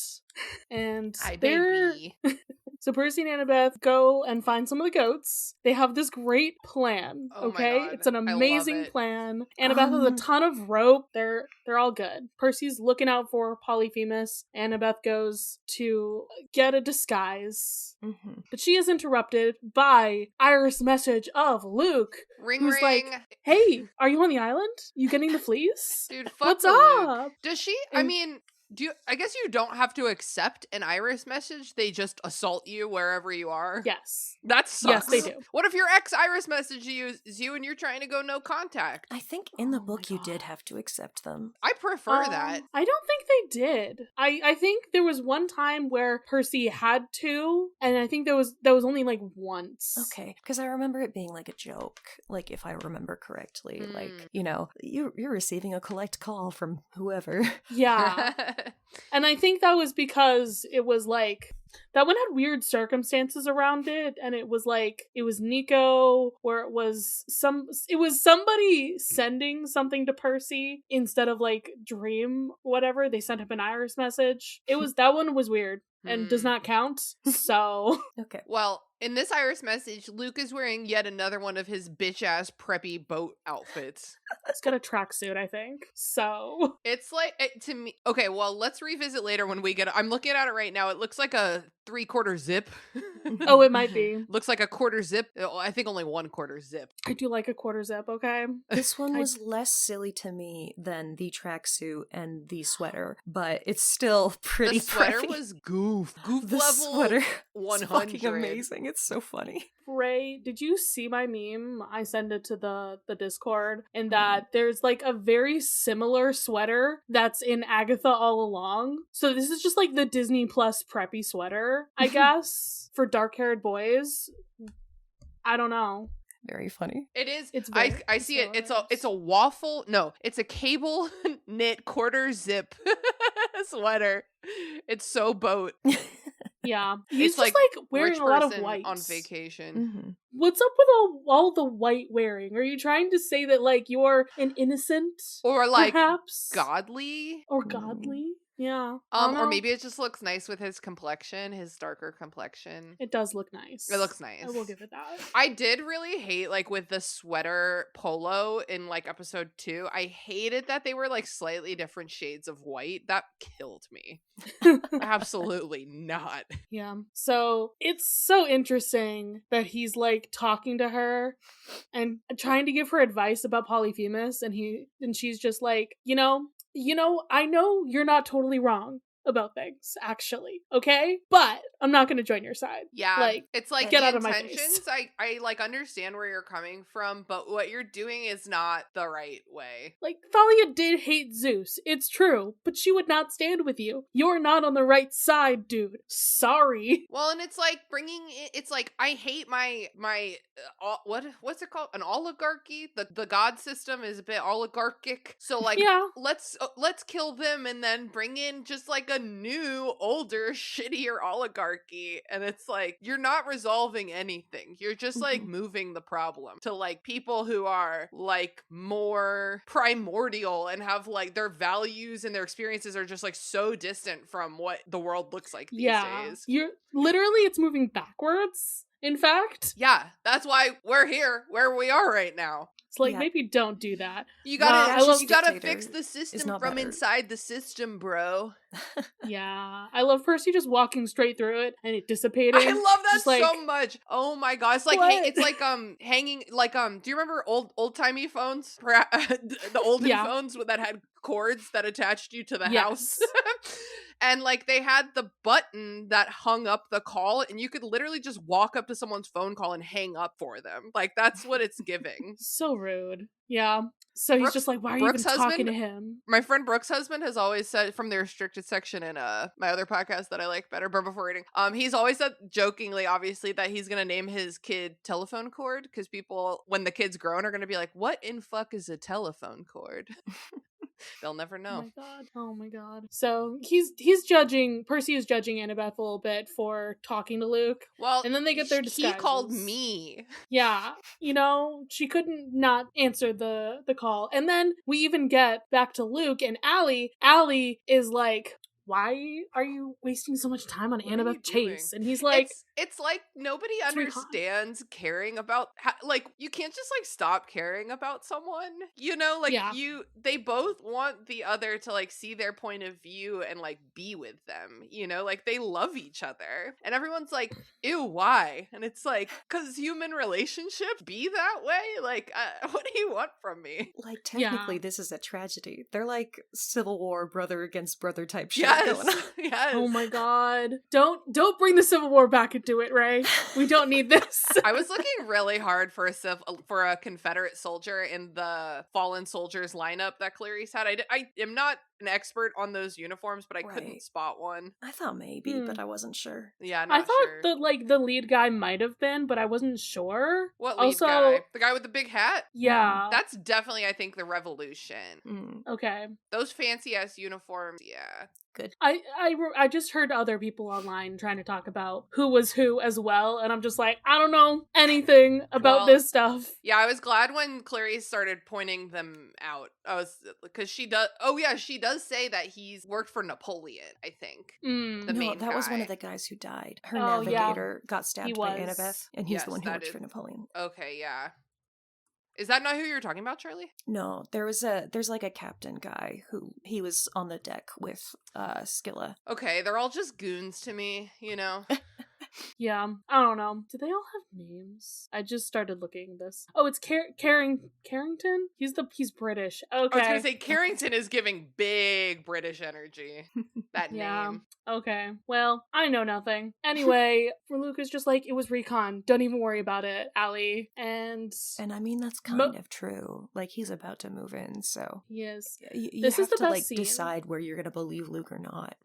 And baby. So Percy and Annabeth go and find some of the goats. They have this great plan, okay? It's an amazing plan. Annabeth has a ton of rope. They're all good. Percy's looking out for Polyphemus. Annabeth goes to get a disguise. But she is interrupted by Iris' message of Luke. Who's like, hey, are you on the island? You getting the fleece? Dude, fuck What's up? Luke. Does she? I mean... I guess you don't have to accept an Iris message. They just assault you wherever you are. Yes. That sucks. Yes, they do. What if your ex Iris messages you and you're trying to go no contact? I think in the book you did have to accept them. I prefer that. I don't think they did. I think there was one time where Percy had to, and I think that was only like once. Okay, because I remember it being like a joke, like if I remember correctly, like, you know, you're receiving a collect call from whoever. Yeah. And I think that was because it was like, that one had weird circumstances around it, and it was like, it was Nico, where it was somebody sending something to Percy instead of like Dream, whatever. They sent him an Iris message. That one was weird and does not count. So Okay. Well, in this Iris message, Luke is wearing yet another one of his bitch-ass preppy boat outfits. It's got a tracksuit, I think. So It's like, to me, okay, well, let's revisit later when we get, I'm looking at it right now. It looks like a 3/4 zip. oh, it might be. Looks like a quarter zip. I think only 1/4 zip. I do like a quarter zip, okay? This one was less silly to me than the tracksuit and the sweater, but it's still pretty The sweater preppy. was goof The level sweater 100. is fucking amazing. It's so funny. Raye, did you see my meme? I sent it to the Discord, and that there's like a very similar sweater that's in Agatha all along. So this is just like the Disney Plus preppy sweater, I guess, for dark-haired boys. I don't know. Very funny. It is. It's I see it. It's a waffle. No, it's a cable knit quarter zip sweater. It's so boat. Yeah. He's It's just like wearing rich a lot of person white on vacation. Mm-hmm. What's up with all the white wearing? Are you trying to say that like you're an innocent, Or like perhaps, godly? or godly? Yeah. Or maybe it just looks nice with his complexion, his darker complexion. It does look nice. It looks nice. I will give it that. I did really hate, like, with the sweater polo in, like, episode 2, I hated that they were, like, slightly different shades of white. That killed me. Absolutely not. Yeah. So it's so interesting that he's like talking to her and trying to give her advice about Polyphemus, and she's just like, you know, I know you're not totally wrong about things, actually, okay? But I'm not going to join your side. Yeah, like, it's like get the out of my intentions. face. I like understand where you're coming from, but what you're doing is not the right way. Like, Thalia did hate Zeus. It's true, but she would not stand with you. You're not on the right side, dude. Sorry. Well, and it's like it's like I hate my what's it called? An oligarchy? The god system is a bit oligarchic. So like, yeah, let's kill them and then bring in just like a new, older, shittier oligarchy. And it's like, you're not resolving anything. You're just like moving the problem to like people who are like more primordial and have like their values and their experiences are just like so distant from what the world looks like these days. You're literally, it's moving backwards, in fact. Yeah, that's why we're here where we are right now. It's like, maybe don't do that. You gotta, Well, you gotta fix the system not from better. inside the system, bro. Yeah, I love Percy just walking straight through it and it dissipating. I love that Just like, so much. Oh my god, it's like What? hanging like do you remember old timey phones? The olden Yeah. phones that had cords that attached you to the Yes. house. And like they had the button that hung up the call, and you could literally just walk up to someone's phone call and hang up for them. Like that's what it's giving. So rude. Yeah. So he's just like, why are you even Brooke's talking husband- to him? My friend Brooke's husband has always said, from the restricted section in my other podcast that I like better, Burn Before Reading, he's always said jokingly, obviously, that he's gonna name his kid Telephone Cord, because people, when the kid's grown, are gonna be like, what in fuck is a telephone cord? They'll never know. Oh my god. Oh my god. So Percy is judging Annabeth a little bit for talking to Luke. Well, And then they get their he disguises. called me. Yeah. She couldn't not answer the call. And then we even get back to Luke and Allie. Allie is like, why are you wasting so much time on What are you Annabeth Chase? doing? And he's like, it's like nobody It's recon. understands caring about, like, you can't just like stop caring about someone, you know, like Yeah. they both want the other to like see their point of view and like be with them, you know, like they love each other, and everyone's like, ew, why? And it's like, because human relationships be that way, like, what do you want from me? Like, technically, this is a tragedy. They're like Civil War, brother against brother type shit going on. Yes. oh my god, don't bring the Civil War back into it, Raye. We don't need this. I was looking really hard for a Confederate soldier in the fallen soldiers lineup that Clarice had. I am not an expert on those uniforms, but I couldn't Right. spot one. I thought maybe, but I wasn't sure. Yeah, I not thought sure. the lead guy might have been, but I wasn't sure. What lead also, guy? The guy with the big hat? Yeah. That's definitely, I think, the Revolution. Okay. Those fancy ass uniforms, yeah. Good. I just heard other people online trying to talk about who was who as well, and I'm just like, I don't know anything about this stuff. Yeah, I was glad when Clarice started pointing them out. Because she does. Oh yeah, she does say that he's worked for Napoleon, I think. The main that was one guy. of the guys who died. Her Oh, yeah. navigator got stabbed by Annabeth, and he's Yes, the one who that works is- for Napoleon. Okay, yeah. Is that not who you're talking about, Charlie? No, there's like a captain guy who he was on the deck with Skilla. Okay, they're all just goons to me, you know? Yeah, I don't know. Do they all have names? I just started looking at this. Oh, it's Carrington? He's British. Okay. I was gonna say Carrington is giving big British energy. That Yeah. name. Okay. Well, I know nothing. Anyway, Luca's just like, it was recon. Don't even worry about it, Allie. And I mean, that's kind of true. Like, he's about to move in, so yes, you this have is the to best like scene. decide where you're gonna believe Luke or not,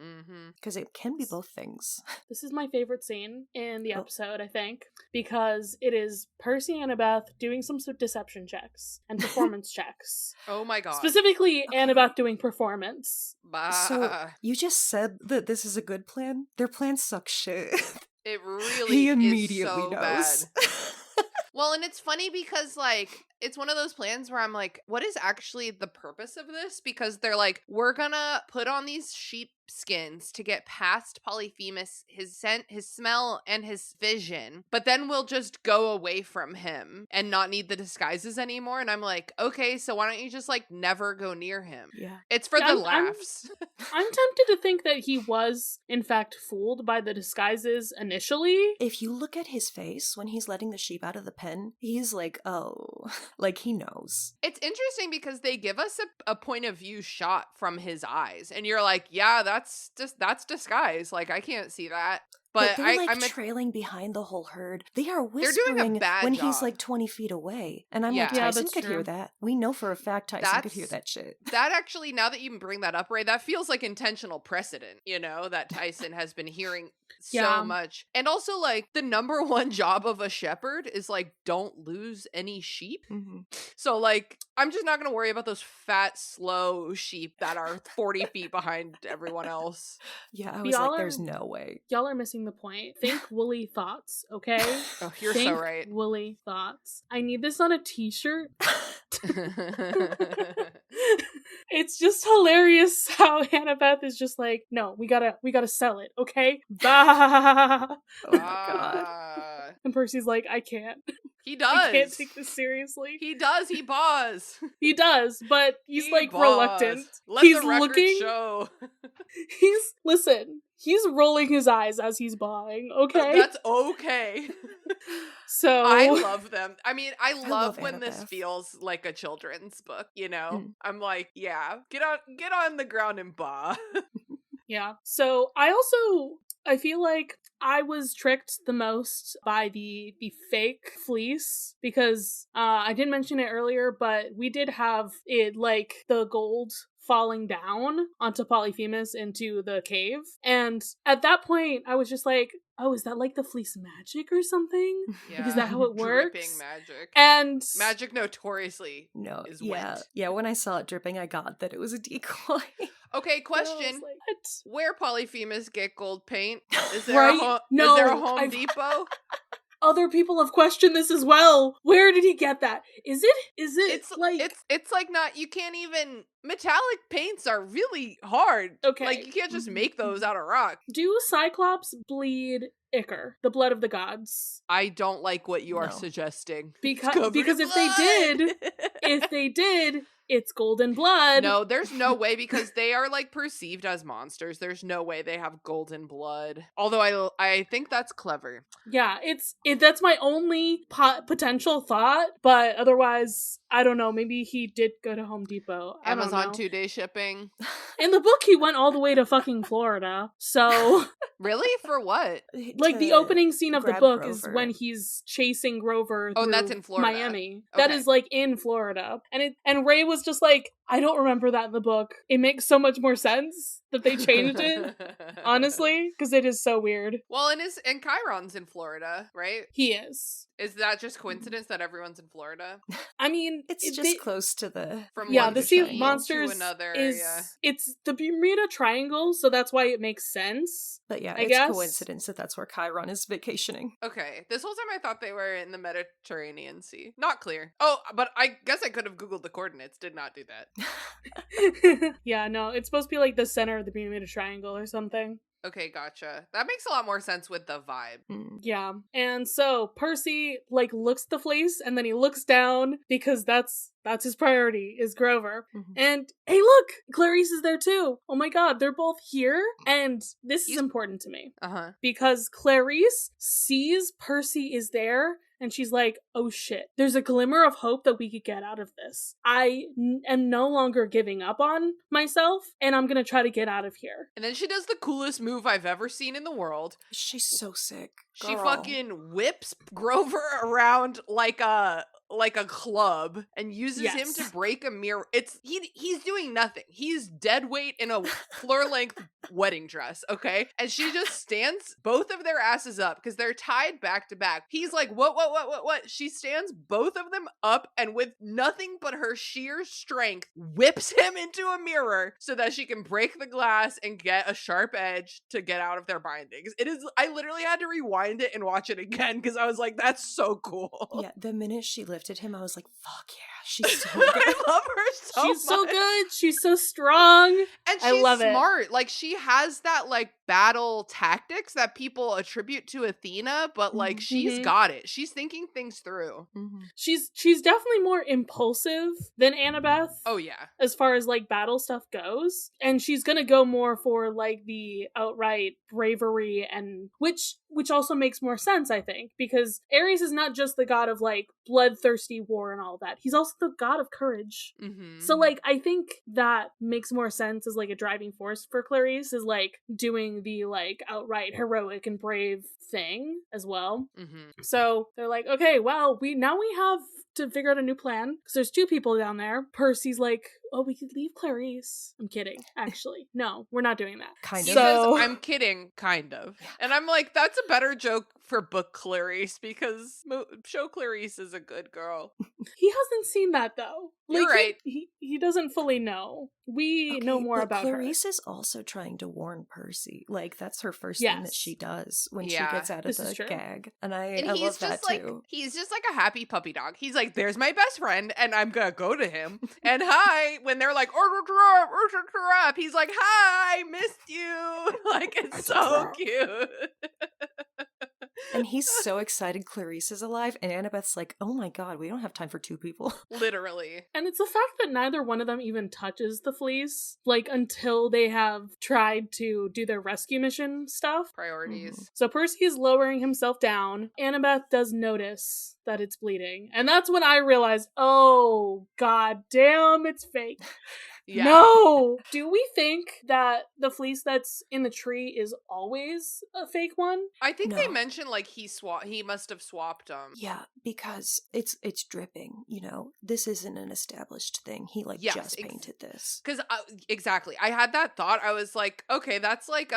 because it can be both things. This is my favorite scene in the episode, I think, because it is Percy and Annabeth doing some sort of deception checks and performance checks. Oh my god. Specifically, Annabeth doing performance. Bah. So you just said that this is a good plan. Their plans suck shit. It really He is immediately so knows. bad. Well, and it's funny because, like, it's one of those plans where I'm like, what is actually the purpose of this? Because they're like, we're gonna put on these sheep skins to get past Polyphemus, his scent, his smell, and his vision, but then we'll just go away from him and not need the disguises anymore. And I'm like, okay, so why don't you just like never go near him? Yeah. It's for Yeah, the laughs. I'm tempted to think that he was, in fact, fooled by the disguises initially. If you look at his face when he's letting the sheep out of the pen, he's like, oh, like he knows. It's interesting because they give us a point of view shot from his eyes, and you're like, yeah, that's disguise. Like, I can't see that. But they're like trailing behind the whole herd. They are whispering doing a bad when job. he's like 20 feet away. And I'm like, Yeah. Tyson that's could true. hear that. We know for a fact Tyson could hear that shit. That actually, now that you bring that up, Raye, that feels like intentional precedent, you know, that Tyson has been hearing Yeah. so much. And also, like, the number one job of a shepherd is, like, don't lose any sheep. Mm-hmm. So, like, I'm just not going to worry about those fat, slow sheep that are 40 feet behind everyone else. Yeah, I was like, there's no way. Y'all are missing the point. Think woolly thoughts, okay? Oh, you're Think so right. woolly thoughts. I need this on a t-shirt. It's just hilarious how Annabeth is just like, no, we gotta sell it, okay? Bah! Oh my god. And Percy's like, I can't. He does. I can't take this seriously. He does. He paws. He does, but he's He like paws. reluctant. Let He's the record looking. show. He's rolling his eyes as he's bawing, okay? That's okay. So I love them. I mean, I love love when this Annabeth. feels like a children's book, you know? Mm. I'm like, yeah, get on the ground and baw. yeah. So I feel like I was tricked the most by the fake fleece because I didn't mention it earlier, but we did have it like the gold falling down onto Polyphemus into the cave. And at that point, I was just like, oh, is that like the fleece magic or something? Yeah. Is that how it works? Dripping magic. And Magic notoriously No, is yeah. wet. Yeah, when I saw it dripping, I got that it was a decoy. Okay, I was question. like, what? Where Polyphemus get gold paint? Is there Right? a No, is there a Home I've- Depot? other people have questioned this as well. Where did he get that? Is it It's like it's like not, you can't even, metallic paints are really hard. Okay. Like you can't just make those out of rock. do Cyclops bleed ichor, the blood of the gods? I don't like what you are No. suggesting. Because Covered in if they did, it's golden blood. No, there's no way, because they are like perceived as monsters. There's no way they have golden blood. Although I think that's clever. Yeah, that's my only potential thought, but otherwise, I don't know. Maybe he did go to Home Depot. I don't Amazon know. 2-day shipping. In the book, he went all the way to fucking Florida. So, Really? For what? like, the To opening scene of the grab book is Grover. when he's chasing Grover Oh, through and that's in Florida. Miami. That Okay. is, like, in Florida. And Raye was just like, I don't remember that in the book. It makes so much more sense that they changed it, honestly, because it is so weird. Well, and Chiron's in Florida, right? He is. Is that just coincidence that everyone's in Florida? I mean, It's just close to the From yeah, one the Sea of triangle Monsters to another, is yeah. it's the Bermuda Triangle, so that's why it makes sense. But yeah, I it's guess. coincidence that that's where Chiron is vacationing. Okay, this whole time I thought they were in the Mediterranean Sea. Not clear. Oh, but I guess I could have Googled the coordinates. Did not do that. Yeah, no, it's supposed to be like the center of the Bermuda Triangle or something. Okay, gotcha. That makes a lot more sense with the vibe. Mm. Yeah. And so Percy like looks at the fleece and then he looks down because that's his priority is Grover. Mhm. And hey, look, Clarice is there too. Oh my god, they're both here. And this is important to me Uh-huh. because Clarice sees Percy is there and she's like, oh shit, there's a glimmer of hope that we could get out of this. I am no longer giving up on myself and I'm gonna try to get out of here. And then she does the coolest move I've ever seen in the world. She's so sick. She Girl. fucking whips Grover around like a club and uses him Yes. to break a mirror. He's doing nothing. He's dead weight in a floor-length wedding dress, okay? And she just stands both of their asses up because they're tied back to back. He's like, what? She stands both of them up and with nothing but her sheer strength whips him into a mirror so that she can break the glass and get a sharp edge to get out of their bindings. I literally had to rewind it and watch it again because I was like, that's so cool. Yeah, the minute she lifted him, I was like, fuck yeah, she's so good. I love her so much. She's so good. She's so strong. And I she's love it. smart. Like, she has that, like, battle tactics that people attribute to Athena, but, like, Mhm. she's Mhm. got it. She's thinking things through. Mhm. She's definitely more impulsive than Annabeth. Oh, yeah. As far as like battle stuff goes, and she's gonna go more for like the outright bravery, and which also makes more sense, I think, because Ares is not just the god of like bloodthirsty war and all that, he's also the god of courage. Mm-hmm. So like I think that makes more sense as like a driving force for Clarice, is like doing the like outright heroic and brave thing as well. Mm-hmm. So they're like, okay, well, we have to figure out a new plan because there's two people down there. Percy's like, oh, we could leave Clarice. I'm kidding. Actually, no, we're not doing that. Kind He of. So says, I'm kidding, kind of. And I'm like, that's a better joke for book Clarice because show Clarice is a good girl. he hasn't seen that though. You're right. He doesn't fully know. We know Okay, more but about Clarice is also trying to warn Percy. Like, that's her first thing that Yes. she does when Yeah, she gets out of this is the true. gag. And I And love that too. he's just like a happy puppy dog. He's like, there's my best friend, and I'm gonna go to him. And hi, when they're like, order drop, he's like, hi, missed you. Like, it's so cute. And he's so excited Clarice is alive, and Annabeth's like, oh my god, we don't have time for two people. Literally. And it's the fact that neither one of them even touches the fleece, like, until they have tried to do their rescue mission stuff. Priorities. So Percy is lowering himself down. Annabeth does notice that it's bleeding. And that's when I realized, oh, god damn, it's fake. Yeah. No! Do we think that the fleece that's in the tree is always a fake one? I think they No. mentioned like he must have swapped them. Yeah, because it's dripping, you know. This isn't an established thing. He like Yes, just painted this. Because exactly, I had that thought. I was like, okay, that's like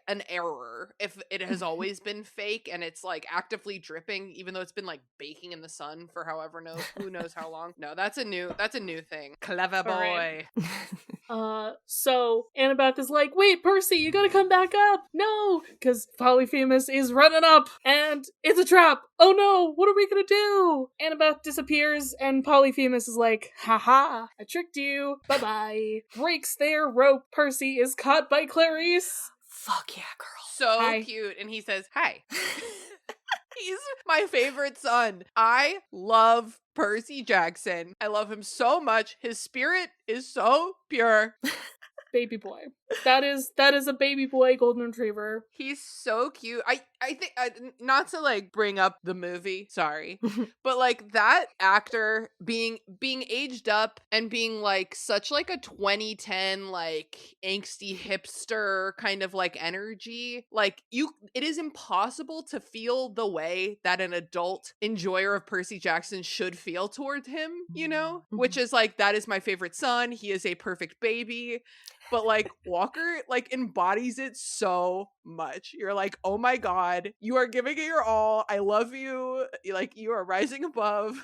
an error if it has always been fake and it's like actively dripping, even though it's been like baking in the sun for who knows how long. No, that's a new thing. Clever boy. All right. So Annabeth is like, wait, Percy, you gotta come back up. No, because Polyphemus is running up and it's a trap. Oh no, what are we gonna do? Annabeth disappears and Polyphemus is like, haha, I tricked you. Bye-bye. Breaks their rope. Percy is caught by Clarice. Fuck yeah, girl. So Hi. cute. And he says, hi. He's my favorite son. I love Percy Jackson. I love him so much. His spirit is so pure. Baby boy. That is a baby boy golden retriever. He's so cute. I think, not to like bring up the movie, sorry, but like that actor being aged up and being like such like a 2010 like angsty hipster kind of like energy, like it is impossible to feel the way that an adult enjoyer of Percy Jackson should feel toward him, you know, which is like, that is my favorite son. He is a perfect baby. But like Walker like embodies it so much. You're like, oh my god, you are giving it your all. I love you. Like, you are rising above.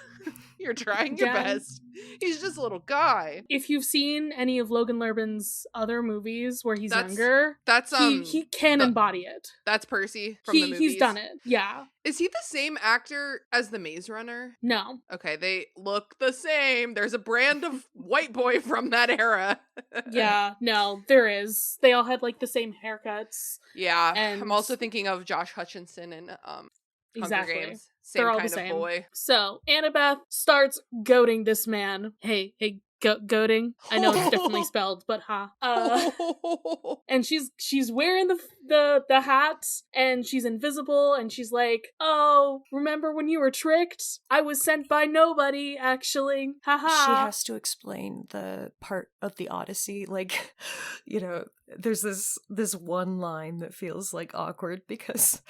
You're trying your best. He's just a little guy. If you've seen any of Logan Lerman's other movies where he's That's- younger, That's he can embody it. That's Percy from the movies. He's done it. Yeah. Is he the same actor as the Maze Runner? No. Okay, they look the same. There's a brand of white boy from that era. Yeah, no, there is. They all had like the same haircuts. Yeah. And I'm also thinking of Josh Hutcherson in exactly. Hunger Games. Same They're all kind the same. of boy. So Annabeth starts goading this man. Hey, goading. I know it's differently spelled, but and she's wearing the hat and she's invisible and she's like, oh, remember when you were tricked? I was sent by nobody, actually. Haha. She has to explain the part of the Odyssey, like, you know, there's this one line that feels like awkward because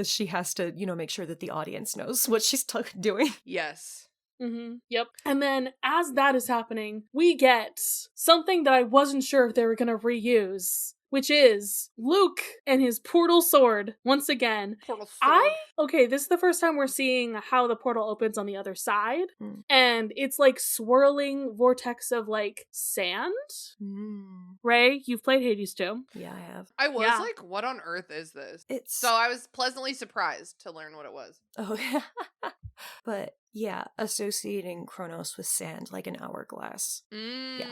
she has to, you know, make sure that the audience knows what she's doing. Yes. Mm-hmm. Yep. And then as that is happening, we get something that I wasn't sure if they were going to reuse, which is Luke and his portal sword once again. Portal sword. This is the first time we're seeing how the portal opens on the other side. And it's like swirling vortex of like sand. Raye, you've played Hades too. Yeah, I have. I was like, what on earth is this? So I was pleasantly surprised to learn what it was. Oh, yeah. But yeah, associating Kronos with sand like an hourglass. Yeah.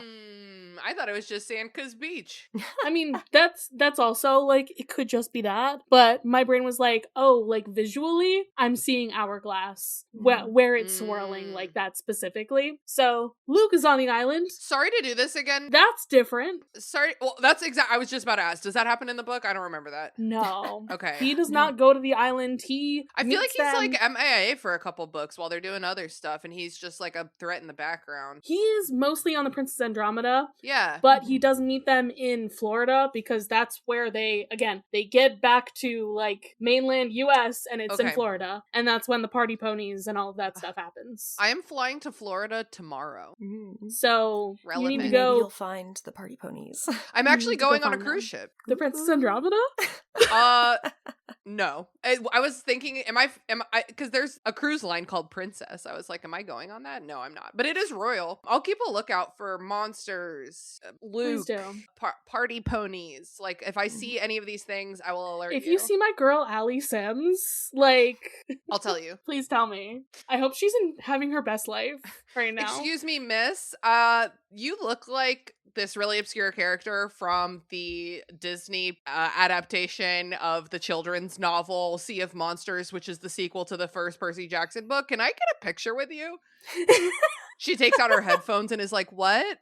I thought it was just Sandka's beach. I mean, that's also like, it could just be that, but my brain was like, oh, like visually I'm seeing hourglass where it's swirling like that specifically. So Luke is on the island. Sorry to do this again. That's different. Sorry. Well, that's I was just about to ask, does that happen in the book? I don't remember that. No. Okay. He does not go to the island. I feel like he's like MIA for a couple books while they're doing other stuff, and he's just like a threat in the background. He is mostly on the Princess Andromeda. Yeah. But he does meet them in Florida because that's where they get back to like mainland US and it's in Florida. And that's when the party ponies and all of that stuff happens. I am flying to Florida tomorrow. So relevant. You need to go. Maybe you'll find the party ponies. I'm actually going on a cruise ship. The Princess Andromeda? No. I was thinking, am I, because there's a cruise line called Princess. I was like, am I going on that? No, I'm not. But it is royal. I'll keep a lookout for monsters, Luke, party ponies. Like, if I see any of these things, I will alert you. If you see my girl, Allie Sims, like... I'll tell you. Please tell me. I hope she's having her best life right now. Excuse me, miss. You look like this really obscure character from the Disney adaptation of the children's novel Sea of Monsters, which is the sequel to the first Percy Jackson book. Can I get a picture with you? She takes out her headphones and is like, what?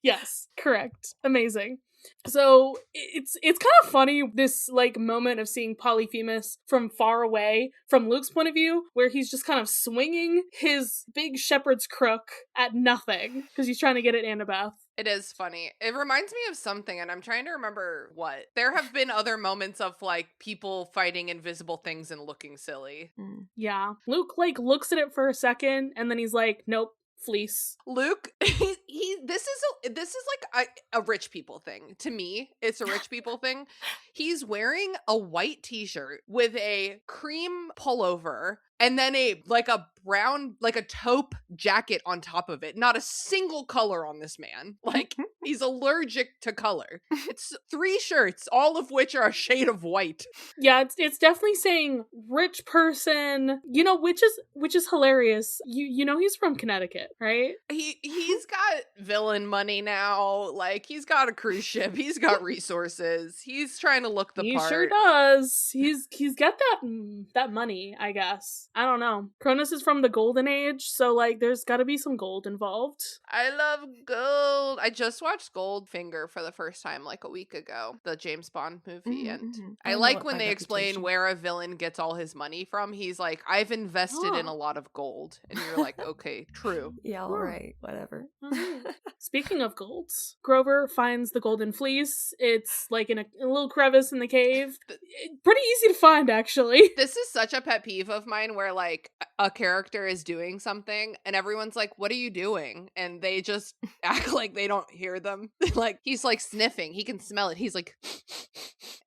Yes, correct. Amazing. So it's kind of funny, this like moment of seeing Polyphemus from far away from Luke's point of view, where he's just kind of swinging his big shepherd's crook at nothing because he's trying to get at Annabeth. It is funny. It reminds me of something, and I'm trying to remember what. There have been other moments of like people fighting invisible things and looking silly. Yeah. Luke like looks at it for a second and then he's like, nope. Fleece. Luke, this is like a rich people thing. To me, it's a rich people thing. He's wearing a white t-shirt with a cream pullover and then a brown, like a taupe jacket on top of it. Not a single color on this man. Like, he's allergic to color. It's 3 shirts, all of which are a shade of white. Yeah, it's definitely saying rich person, which is hilarious. You know he's from Connecticut, right? He's got villain money now. Like, he's got a cruise ship. He's got resources. He's trying to look the part. He sure does. He's got that money, I guess. I don't know. Cronus is from the Golden Age, so like there's got to be some gold involved. I love gold. I just watched Goldfinger for the first time like a week ago, the James Bond movie, and I like when they explain where a villain gets all his money from. He's like, I've invested in a lot of gold, and you're like, okay, true. Yeah, all right, whatever. Speaking of golds, Grover finds the golden fleece. It's like in a little crevice in the cave. Pretty easy to find, actually. This is such a pet peeve of mine where like a character is doing something and everyone's like, what are you doing? And they just act like they don't hear them. Like, he's like sniffing. He can smell it. He's like,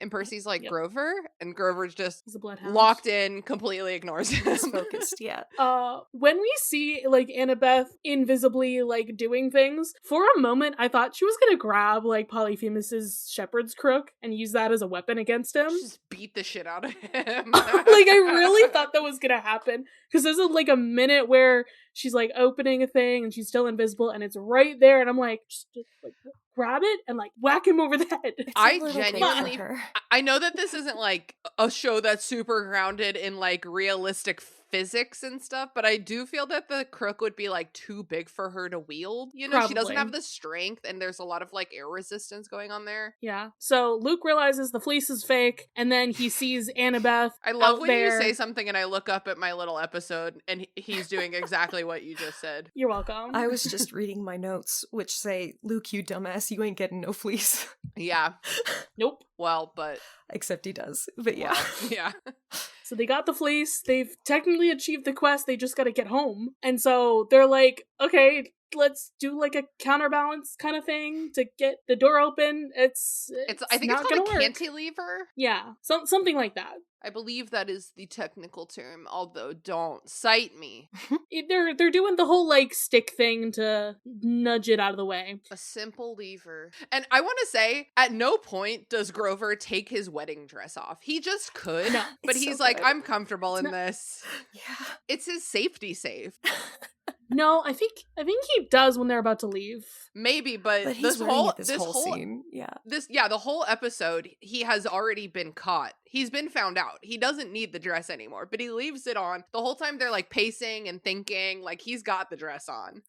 and Percy's like, yep. Grover? And Grover's just locked in, completely ignores him. He's focused, yeah. When we see like Annabeth invisibly like doing things, for a moment I thought she was gonna grab like Polyphemus's shepherd's crook and use that as a weapon against him. Just beat the shit out of him. Like, I really thought that was gonna happen, because there's like a minute where she's like opening a thing and she's still invisible and it's right there, and I'm like, just like grab it and like whack him over the head. I genuinely, I know that this isn't like a show that's super grounded in like realistic physics and stuff, but I do feel that the crook would be like too big for her to wield. Probably. She doesn't have the strength, and there's a lot of like air resistance going on there. Yeah. So Luke realizes the fleece is fake, and then he sees Annabeth. I love when you say something and I look up at my little episode and he's doing exactly what you just said. You're welcome. I was just reading my notes, which say, Luke, you dumbass, you ain't getting no fleece. Yeah. Nope. Well, but... Except he does. But yeah. Well, yeah. So they got the fleece. They've technically achieved the quest. They just got to get home. And so they're like, okay, let's do like a counterbalance kind of thing to get the door open. It's I think it's called a cantilever. Yeah, something like that. I believe that is the technical term, although don't cite me. They're doing the whole like stick thing to nudge it out of the way. A simple lever. And I want to say, at no point does Grover take his wedding dress off. He just could, no, but he's so like, good. I'm comfortable in this. Yeah. It's his safety save. No, I think he does when they're about to leave. Maybe, but he's this whole scene, the whole episode, he has already been caught. He's been found out. He doesn't need the dress anymore, but he leaves it on. The whole time they're like pacing and thinking, like he's got the dress on.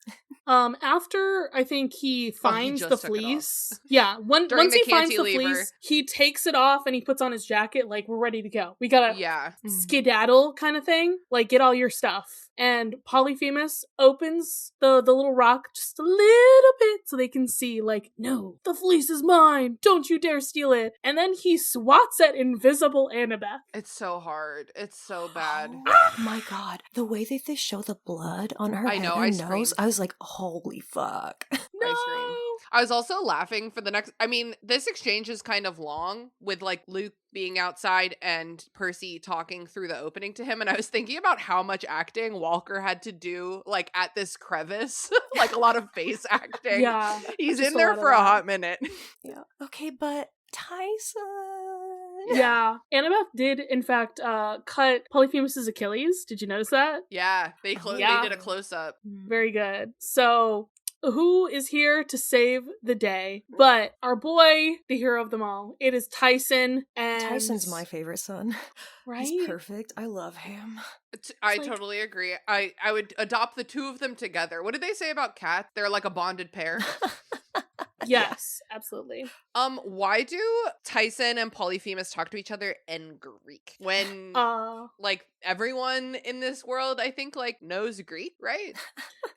After I think he finds the fleece. Yeah, once he finds the fleece, he takes it off and he puts on his jacket like, we're ready to go. We gotta skedaddle kind of thing. Like, get all your stuff. And Polyphemus opens the little rock just a little bit so they can see, like, no, the fleece is mine. Don't you dare steal it. And then he swats at invisible Annabeth. It's so hard. It's so bad. Oh my god. The way that they show the blood on her head and nose, I was like, holy fuck. No! I screamed. I was also laughing for the next... I mean, this exchange is kind of long with, like, Luke being outside and Percy talking through the opening to him, and I was thinking about how much acting Walker had to do, like, at this crevice. Like, a lot of face acting. Yeah. He's in there for a hot minute. Yeah. Okay, but Tyson... Yeah. Annabeth did, in fact, cut Polyphemus's Achilles. Did you notice that? Yeah. They did a close-up. Very good. So... who is here to save the day but our boy, the hero of them all? It is Tyson. And Tyson's my favorite son. Right? He's perfect. I love him. I totally agree. I would adopt the two of them together. What did they say about cats? They're like a bonded pair. Yes, absolutely. Why do Tyson and Polyphemus talk to each other in Greek? When like everyone in this world, I think, like, knows Greek, right?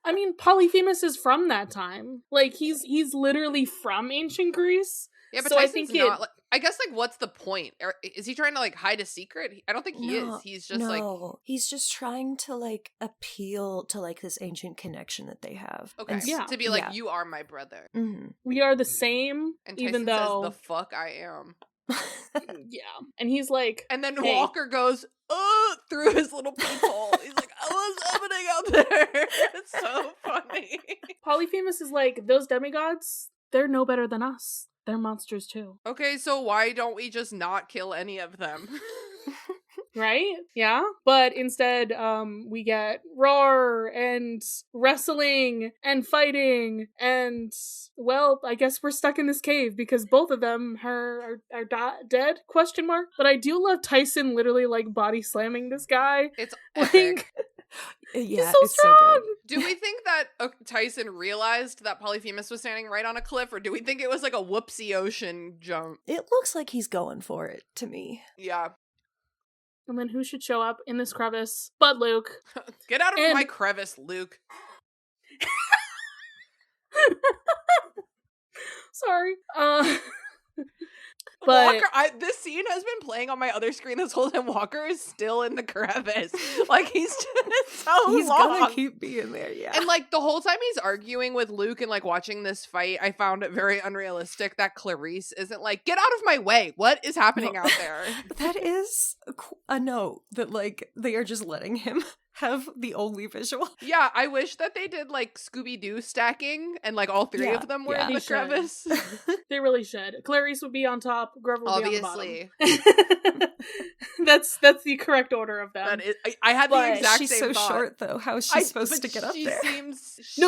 I mean, Polyphemus is from that time. Like, he's literally from ancient Greece. Yeah, but So I Tyson's think not. Like, I guess, like, what's the point? Is he trying to, like, hide a secret? I don't think he is. He's just like, he's just trying to like appeal to like this ancient connection that they have. okay, And to be like, you are my brother, we are the same, and Tyson even though says, "The fuck I am." yeah, and he's like, And then hey. Walker goes, through his little peephole. He's like, "What's happening out there?" It's so funny. Polyphemus is like, those demigods, they're no better than us. They're monsters too. Okay, so why don't we just not kill any of them? Right? Yeah. But instead, we get roar and wrestling and fighting and, well, I guess we're stuck in this cave because both of them are dead? Question mark. But I do love Tyson literally like body slamming this guy. It's Like, epic. Yeah, he's so strong. so good. Do we think that Tyson realized that Polyphemus was standing right on a cliff, or do we think it was like a whoopsie ocean jump? It looks like he's going for it to me. Yeah. And then who should show up in this crevice but Luke? Get out of my crevice, Luke. Sorry. But Walker, this scene has been playing on my other screen this whole time. Walker is still in the crevice. Like, he's just so He's long. gonna keep being there, yeah. And, like, the whole time he's arguing with Luke and, like, watching this fight, I found it very unrealistic that Clarice isn't like, get out of my way. What is happening out there? That is a note that, like, they are just letting him have the only visual. Yeah, I wish that they did, like, Scooby-Doo stacking and, like, all three of them were in the crevice. They really should. Clarice would be on top, Grover would be on the Obviously. bottom. That's the correct order of them. That is, I had the But exact She's same so thought. short, though. How is she supposed to get up there?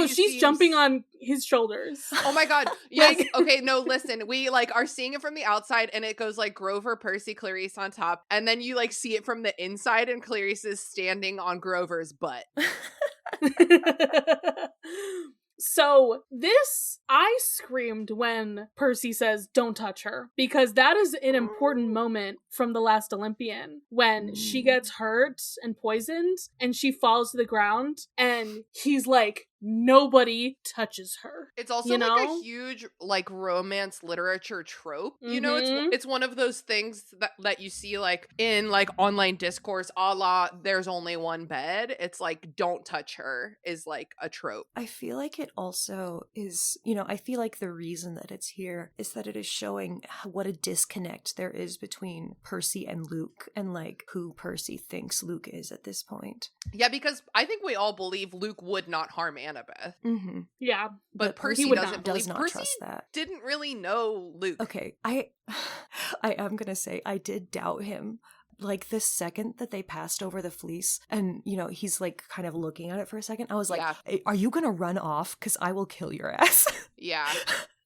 She's jumping on his shoulders. Oh my god. Yes. Okay, no, listen. We, like, are seeing it from the outside and it goes, like, Grover, Percy, Clarice on top. And then you, like, see it from the inside and Clarice is standing on Grover's butt. So this, I screamed when Percy says, "Don't touch her," because that is an important moment from The Last Olympian when she gets hurt and poisoned and she falls to the ground and he's like, nobody touches her. It's also like a huge, like, romance literature trope. You know, it's one of those things that you see, like, in, like, online discourse, a la there's only one bed. It's like, don't touch her is, like, a trope. I feel like it also is, I feel like the reason that it's here is that it is showing what a disconnect there is between Percy and Luke and, like, who Percy thinks Luke is at this point. Yeah, because I think we all believe Luke would not harm Annabeth. Mm-hmm. Yeah. But Percy does not Percy trust that. Didn't really know Luke. Okay, I am gonna say I did doubt him. Like, the second that they passed over the fleece and, he's, like, kind of looking at it for a second, I was like, are you gonna run off? Because I will kill your ass. Yeah.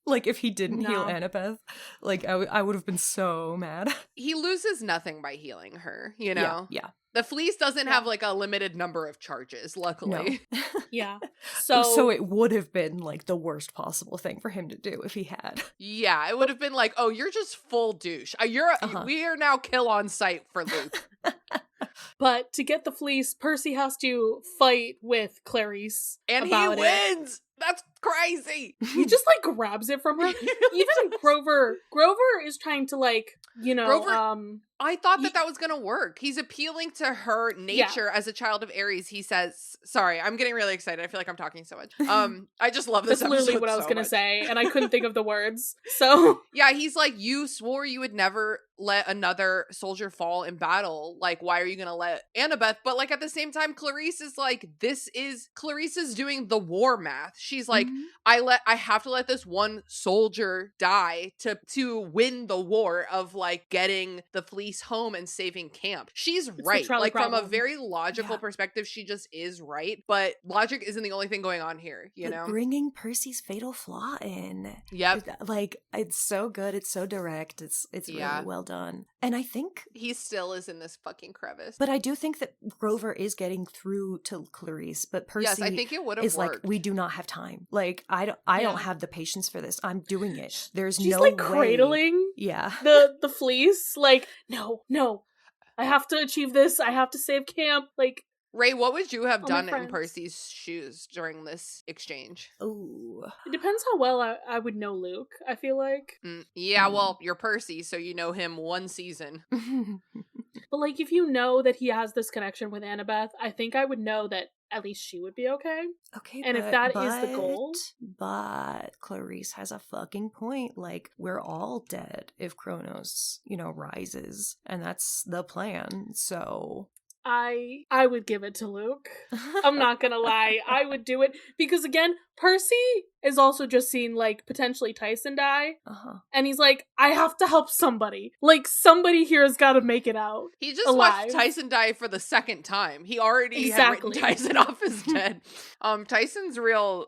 Like, if he didn't heal Annabeth, like, I would have been so mad. He loses nothing by healing her, you know? Yeah. The fleece doesn't have, like, a limited number of charges, luckily. No. Yeah. So it would have been, like, the worst possible thing for him to do if he had. Yeah, it would have been like, oh, you're just full douche. We are now kill on sight for Luke. But to get the fleece, Percy has to fight with Clarice. And he wins! That's crazy! He just, like, grabs it from her. Even Grover is trying to, like, Grover, I thought that was gonna work. He's appealing to her nature as a child of Aries. He says, sorry, I'm getting really excited. I feel like I'm talking so much. I just love this That's literally episode what I was so gonna much. say, and I couldn't think of the words. So yeah, he's like, you swore you would never let another soldier fall in battle. Like, why are you gonna let Annabeth? But, like, at the same time, Clarice is like, Clarice is doing the war math. She's like, I have to let this one soldier die to win the war of, like, getting the fleece home and saving camp. She's right. Like, from a very logical perspective, she just is right. But logic isn't the only thing going on here, you know? Bringing Percy's fatal flaw in. Yep. Like, it's so good. It's so direct. It's really well done. And I think he still is in this fucking crevice. But I do think that Grover is getting through to Clarice, but Percy yes, I think it would have is worked. Like, we do not have time. Like, I don't have the patience for this. I'm doing it. There's she's, no like, way. cradling the fleece. Like, no. I have to achieve this. I have to save camp. Like, Raye, what would you have All my done in friends. Percy's shoes during this exchange? Ooh. It depends how well I would know Luke, I feel like. Yeah, well, you're Percy, so you know him one season. But, like, if you know that he has this connection with Annabeth, I think I would know that at least she would be okay. Okay, And if that is the goal. But Clarice has a fucking point. Like, we're all dead if Kronos, rises. And that's the plan, so... I would give it to Luke. I'm not gonna lie. I would do it. Because, again, Percy is also just seeing, like, potentially Tyson die. And he's like, I have to help somebody. Like, somebody here has got to make it out. He just alive. watched Tyson die for the second time. He already Exactly. had written Tyson off as dead. Tyson's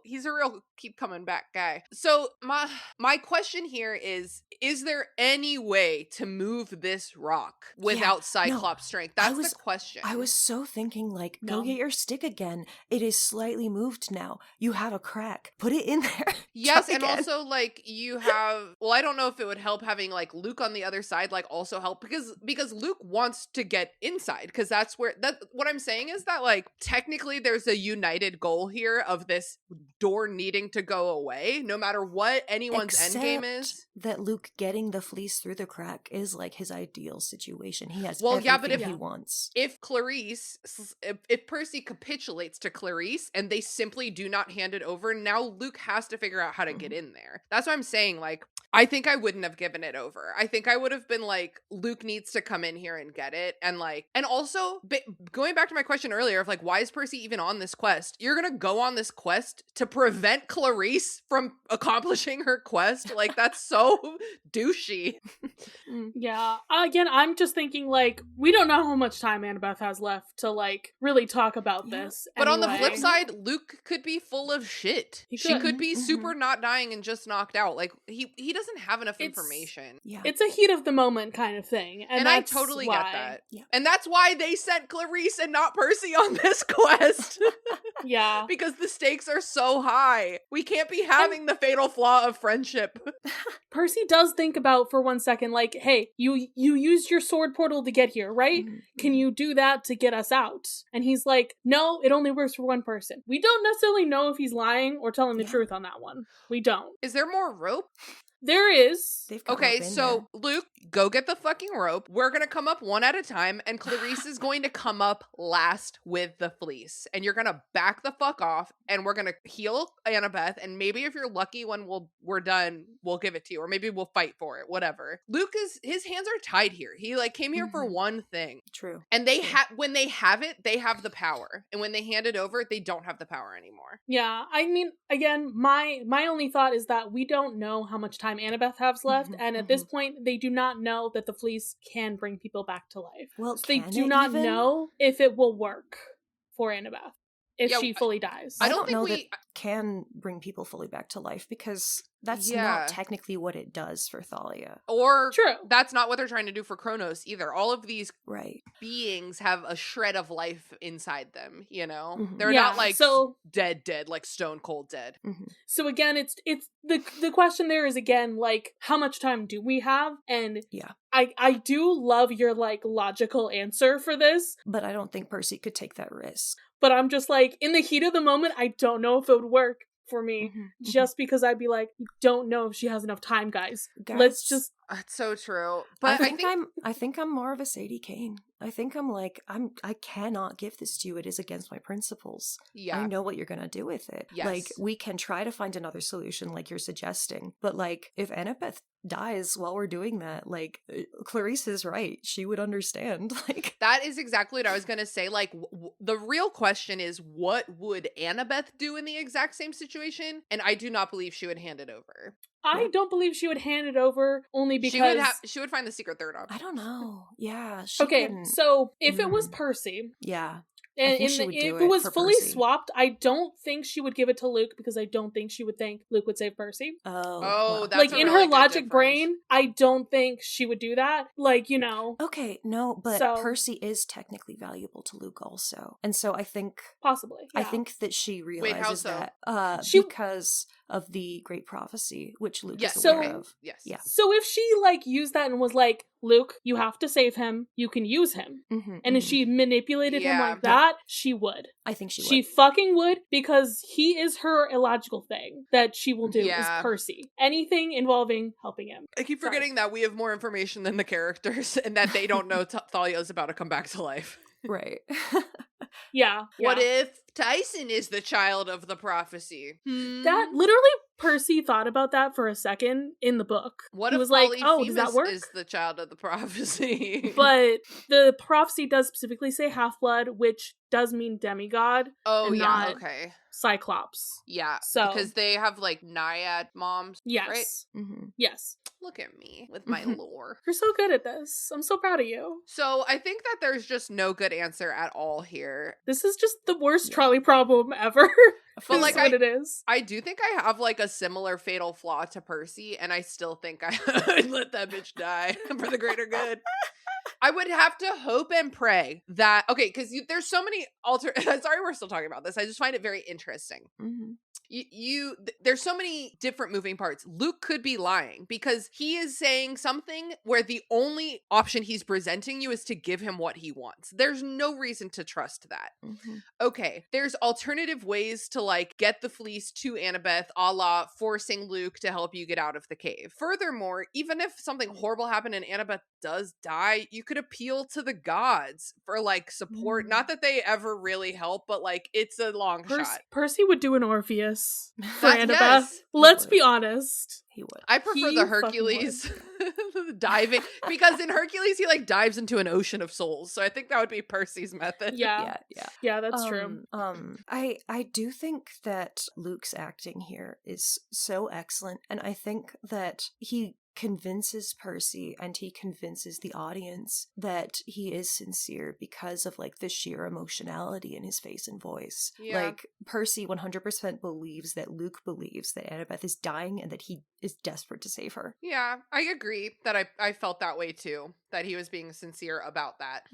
he's a real keep coming back guy. So my question here is there any way to move this rock without Cyclops strength? That's the question. I was so thinking, like, go get your stick again. It is slightly moved now. You have a crack. Put it in there. Yes, Try and again. also, like, you have... Well, I don't know if it would help having, like, Luke on the other side, like, also help. Because Luke wants to get inside. Because that's where... What I'm saying is that, like, technically there's a united goal here of this door needing to go away, no matter what anyone's endgame is. That Luke getting the fleece through the crack is, like, his ideal situation. He has but everything he wants. If Percy capitulates to Clarice and they simply do not hand it over, now Luke has to figure out how to get in there. That's what I'm saying. Like, I think I wouldn't have given it over. I think I would have been like, Luke needs to come in here and get it. And like, and also going back to my question earlier of like, why is Percy even on this quest? You're going to go on this quest to prevent Clarice from accomplishing her quest. Like, that's so douchey. Yeah. Again, I'm just thinking, like, we don't know how much time Annabeth has left to, like, really talk about this. But on the anyway. flip side, Luke could be full of shit. She could be super not dying and just knocked out. Like, he doesn't have enough information. Yeah. It's a heat of the moment kind of thing. And I that's totally why. get that. Yeah. And that's why they sent Clarice and not Percy on this quest. Yeah. Because the stakes are so high. We can't be having the fatal flaw of friendship. Percy does think about for 1 second, like, hey, you used your sword portal to get here, right? Can you do that to get us out? And he's like, no, it only works for one person. We don't necessarily know if he's lying or telling the truth on that one. We don't. Is there more rope? There is. Okay, so Luke, go get the fucking rope. We're gonna come up one at a time, and Clarice is going to come up last with the fleece. And you're gonna back the fuck off, and we're gonna heal Annabeth, and maybe if you're lucky when we're done, we'll give it to you, or maybe we'll fight for it, whatever. Luke his hands are tied here. He like came here for one thing. True. And they when they have it, they have the power. And when they hand it over, they don't have the power anymore. Yeah, I mean, again, my only thought is that we don't know how much time Annabeth has left, and at this point, they do not know that the fleece can bring people back to life. Well, so they do not know if it will work for Annabeth if she fully dies. I don't know that can bring people fully back to life because that's not technically what it does for Thalia. Or that's not what they're trying to do for Kronos either. All of these beings have a shred of life inside them, you know? They're not like dead, like stone cold dead. So again, it's the question there is again, like, how much time do we have? And I do love your like logical answer for this. But I don't think Percy could take that risk. But I'm just like, in the heat of the moment, I don't know if it would work for me. Just because I'd be like, don't know if she has enough time, guys. Let's just... That's so true. But I think I'm more of a Sadie Kane. I think I'm like, I cannot give this to you. It is against my principles. Yeah. I know what you're going to do with it. Yes. Like, we can try to find another solution like you're suggesting. But like, if Annabeth dies while we're doing that, like, Clarice is right. She would understand. Like, that is exactly what I was going to say. Like, the real question is, what would Annabeth do in the exact same situation? And I do not believe she would hand it over. I don't believe she would hand it over only because she would find the secret third option. I don't know. Yeah. So if it was Percy, and if it was fully swapped, I don't think she would give it to Luke because I don't think she would think Luke would save Percy. Oh, that's like a in really her logic difference. brain, I don't think she would do that. Like, you know. Okay, no, but Percy is technically valuable to Luke also, and so I think possibly. I think that she realizes Wait, how so? that because of the Great Prophecy, which Luke is aware of. Yes. Yeah. So if she like used that and was like, Luke, you have to save him. You can use him. And if she manipulated him like that, she would. I think she would. She fucking would, because he is her illogical thing that she will do is Percy. Anything involving helping him. I keep forgetting that we have more information than the characters and that they don't know Thalia's about to come back to life. Right. Yeah. What if Tyson is the child of the prophecy? That literally, Percy thought about that for a second in the book. What he if was like, "Oh, does that work?" is the child of the prophecy? But the prophecy does specifically say half-blood, which does mean demigod. Oh, yeah, not okay. Cyclops. Yeah, so because they have like naiad moms. Yes. Right? Yes. Look at me with my lore. You're so good at this. I'm so proud of you. So I think that there's just no good answer at all here. This is just the worst trolley problem ever. But like, what it is. I do think I have like a similar fatal flaw to Percy, and I still think I'd let that bitch die for the greater good. I would have to hope and pray that, okay, because there's so many sorry we're still talking about this. I just find it very interesting. There's so many different moving parts. Luke could be lying because he is saying something where the only option he's presenting you is to give him what he wants. There's no reason to trust that. Okay, there's alternative ways to like get the fleece to Annabeth, a la forcing Luke to help you get out of the cave. Furthermore, even if something horrible happened and Annabeth does die, you could appeal to the gods for like support. Not that they ever really help, but like it's a long shot. Percy would do an Orpheus for Annabeth. Yes, let's be honest. He would. I prefer the Hercules diving, because in Hercules he like dives into an ocean of souls. So I think that would be Percy's method. Yeah, that's true. I do think that Luke's acting here is so excellent, and I think that he convinces Percy and he convinces the audience that he is sincere because of like the sheer emotionality in his face and voice. Like Percy 100% believes that Luke believes that Annabeth is dying and that he is desperate to save her. Yeah, I agree that I felt that way too, that he was being sincere about that.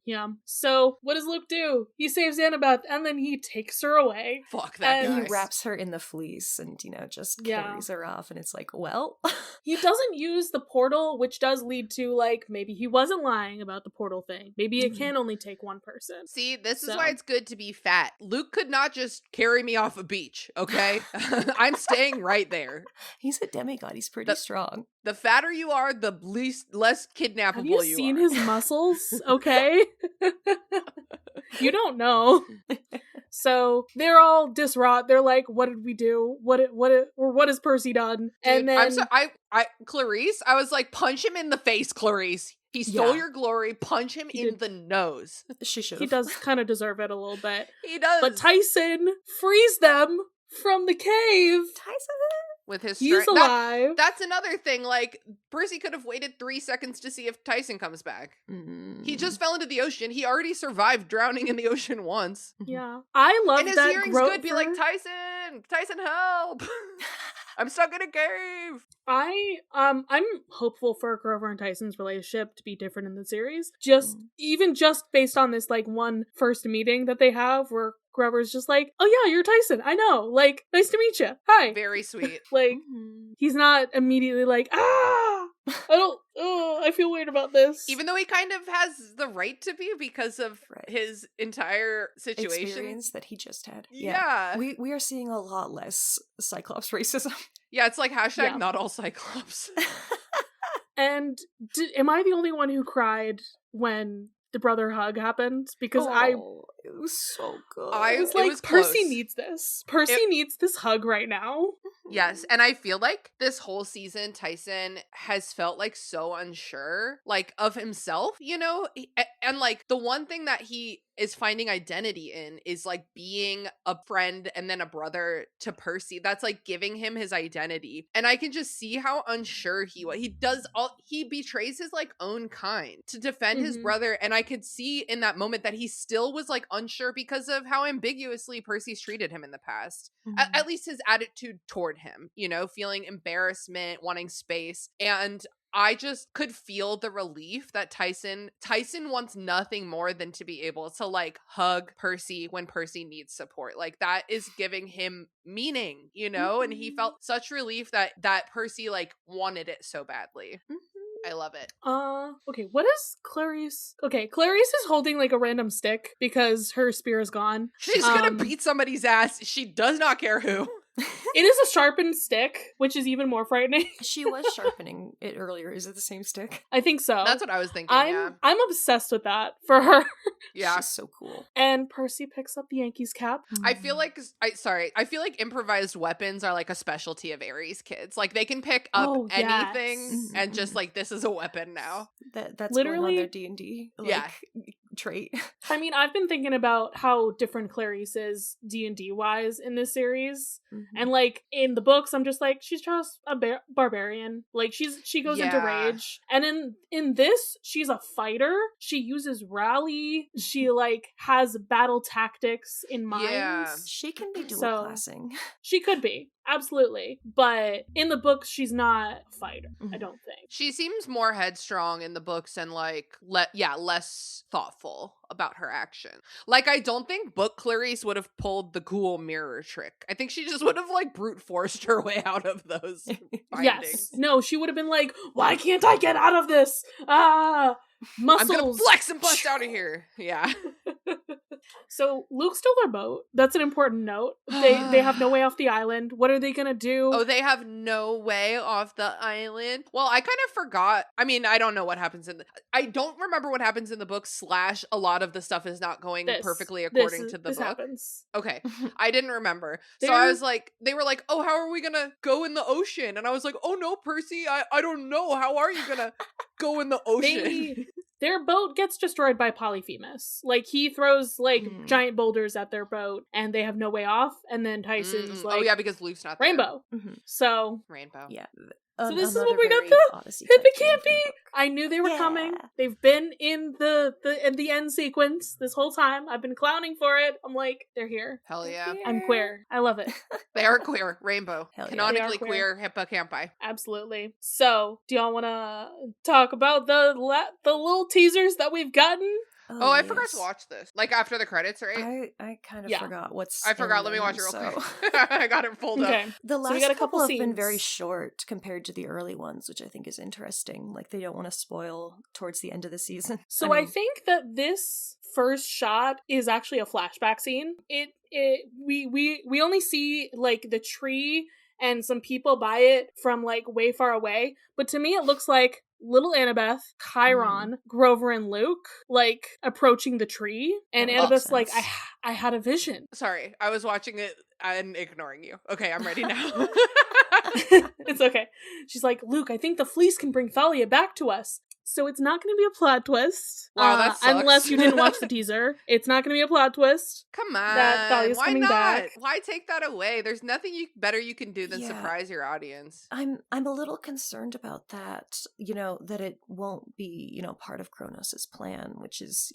Yeah. So what does Luke do? He saves Annabeth and then he takes her away. Fuck that guy. He wraps her in the fleece and, just carries her off, and it's like, well. He doesn't use the portal, which does lead to like, maybe he wasn't lying about the portal thing. Maybe it can only take one person. See, this is why it's good to be fat. Luke could not just carry me off a beach, okay? I'm staying right there. He's a demigod. He's pretty strong. The fatter you are, the less kidnappable Have you are. you seen his muscles? Okay. You don't know. So they're all distraught. They're like, "What did we do? What has Percy done?" Dude, and then I'm so, Clarice, I was like, punch him in the face, Clarice. He stole your glory. Punch him in the nose. She should. He does kind of deserve it a little bit. He does. But Tyson frees them from the cave. Tyson? With his He's alive. That's another thing. Like, Percy could have waited 3 seconds to see if Tyson comes back. He just fell into the ocean. He already survived drowning in the ocean once. Yeah. I love that. And his hearings could be like, Tyson, help. I'm stuck in a cave. I'm hopeful for Grover and Tyson's relationship to be different in the series. Even just based on this like one first meeting that they have where Grover's just like, "Oh yeah, you're Tyson. I know. Like, nice to meet you. Hi." Very sweet. Like, he's not immediately like, I feel weird about this. Even though he kind of has the right to be because of his entire situation. Experience that he just had. Yeah. We are seeing a lot less Cyclops racism. Yeah, it's like hashtag not all Cyclops. And am I the only one who cried when the brother hug happened? Because it was so good. I was like, Percy needs this. Percy needs this hug right now. Yes, and I feel like this whole season, Tyson has felt like so unsure, like of himself, and like the one thing that he is finding identity in is like being a friend and then a brother to Percy. That's like giving him his identity. And I can just see how unsure he was. He betrays his like own kind to defend his brother. And I could see in that moment that he still was like unsure because of how ambiguously Percy's treated him in the past. At least his attitude toward him, feeling embarrassment, wanting space. And I just could feel the relief that Tyson wants nothing more than to be able to like hug Percy when Percy needs support. Like that is giving him meaning, and he felt such relief that Percy like wanted it so badly. I love it. Okay, what is Clarice? Okay, Clarice is holding like a random stick because her spear is gone. She's gonna beat somebody's ass. She does not care who. It is a sharpened stick, which is even more frightening. She was sharpening it earlier. Is it the same stick? I think so. That's what I was thinking, I'm obsessed with that for her. Yeah. She's so cool. And Percy picks up the Yankees cap. I feel like improvised weapons are like a specialty of Aries kids. Like they can pick up anything and just like, this is a weapon now. That's literally going on their D&D trait. I mean, I've been thinking about how different Clarice is D&D wise in this series. And like in the books, I'm just like, she's just a barbarian. Like she goes into rage. And in this, she's a fighter. She uses rally. She like has battle tactics in mind. Yeah. She can be dual classing. She could be. Absolutely. But in the books, she's not a fighter, I don't think. She seems more headstrong in the books and like, less thoughtful about her action. Like, I don't think book Clarice would have pulled the cool mirror trick. I think she just would have like brute forced her way out of those bindings. Yes. No, she would have been like, why can't I get out of this? Muscles. I'm gonna flex and bust out of here. Yeah. So Luke stole their boat. That's an important note. They have no way off the island. What are they gonna do? Oh, they have no way off the island. Well, I kind of forgot. I mean, I don't know what happens I don't remember what happens in the book / a lot of the stuff is not going perfectly according to the book. Happens. Okay. I didn't remember. So I was like, they were like, oh, how are we gonna go in the ocean? And I was like, oh no, Percy, I don't know. How are you gonna go in the ocean? Their boat gets destroyed by Polyphemus. Like, he throws, like, giant boulders at their boat, and they have no way off, and then Tyson's like... Oh, yeah, because Luke's not there. Rainbow. So... Rainbow. Yeah. So this is what we got the Hippocampy. I knew they were coming. They've been in the end sequence this whole time. I've been clowning for it. I'm like, they're here. Hell yeah. I'm queer. I love it. They are queer. Rainbow. Hell yeah. Canonically queer hippocampi. Absolutely. So, do y'all want to talk about the little teasers that we've gotten? Oh, I forgot to watch this. Like after the credits, right? I kind of forgot what's. I forgot. Let me watch it real quick. I got it pulled up. The last we got a couple have scenes. been very short compared to the early ones, which I think is interesting. Like they don't want to spoil towards the end of the season. So I think that this first shot is actually a flashback scene. We only see like the tree and some people by it from like way far away, but to me it looks like little Annabeth, Chiron, Grover, and Luke, like, approaching the tree. And Annabeth's like, I had a vision. Sorry, I was watching it and ignoring you. Okay, I'm ready now. It's okay. She's like, Luke, I think the fleece can bring Thalia back to us. So it's not going to be a plot twist. Wow, that sucks. Unless you didn't watch the teaser. It's not going to be a plot twist. Come on. That Thalia's Why coming not? back. Why take that away? There's nothing better you can do than surprise your audience. I'm a little concerned about that, that it won't be, part of Kronos' plan, which is,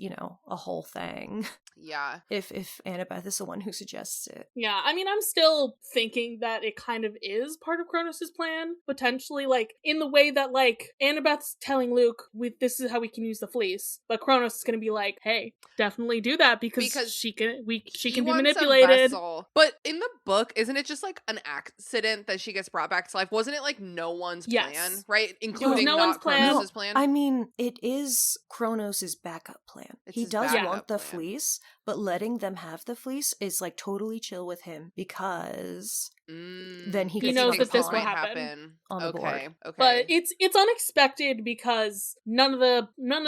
a whole thing. Yeah. If Annabeth is the one who suggests it. Yeah, I mean, I'm still thinking that it kind of is part of Kronos' plan, potentially, like, in the way that, like, Annabeth's telling Luke, this is how we can use the fleece, but Kronos is gonna be like, hey, definitely do that because she can be manipulated. But in the book, isn't it just like an accident that she gets brought back to life? Wasn't it like no one's plan, right? Including no one's plan. Kronos' plan? I mean, it is Kronos' backup plan. He does want the fleece, but letting them have the fleece is like totally chill with him because then he knows that this will happen on the board. Okay. But it's unexpected because none of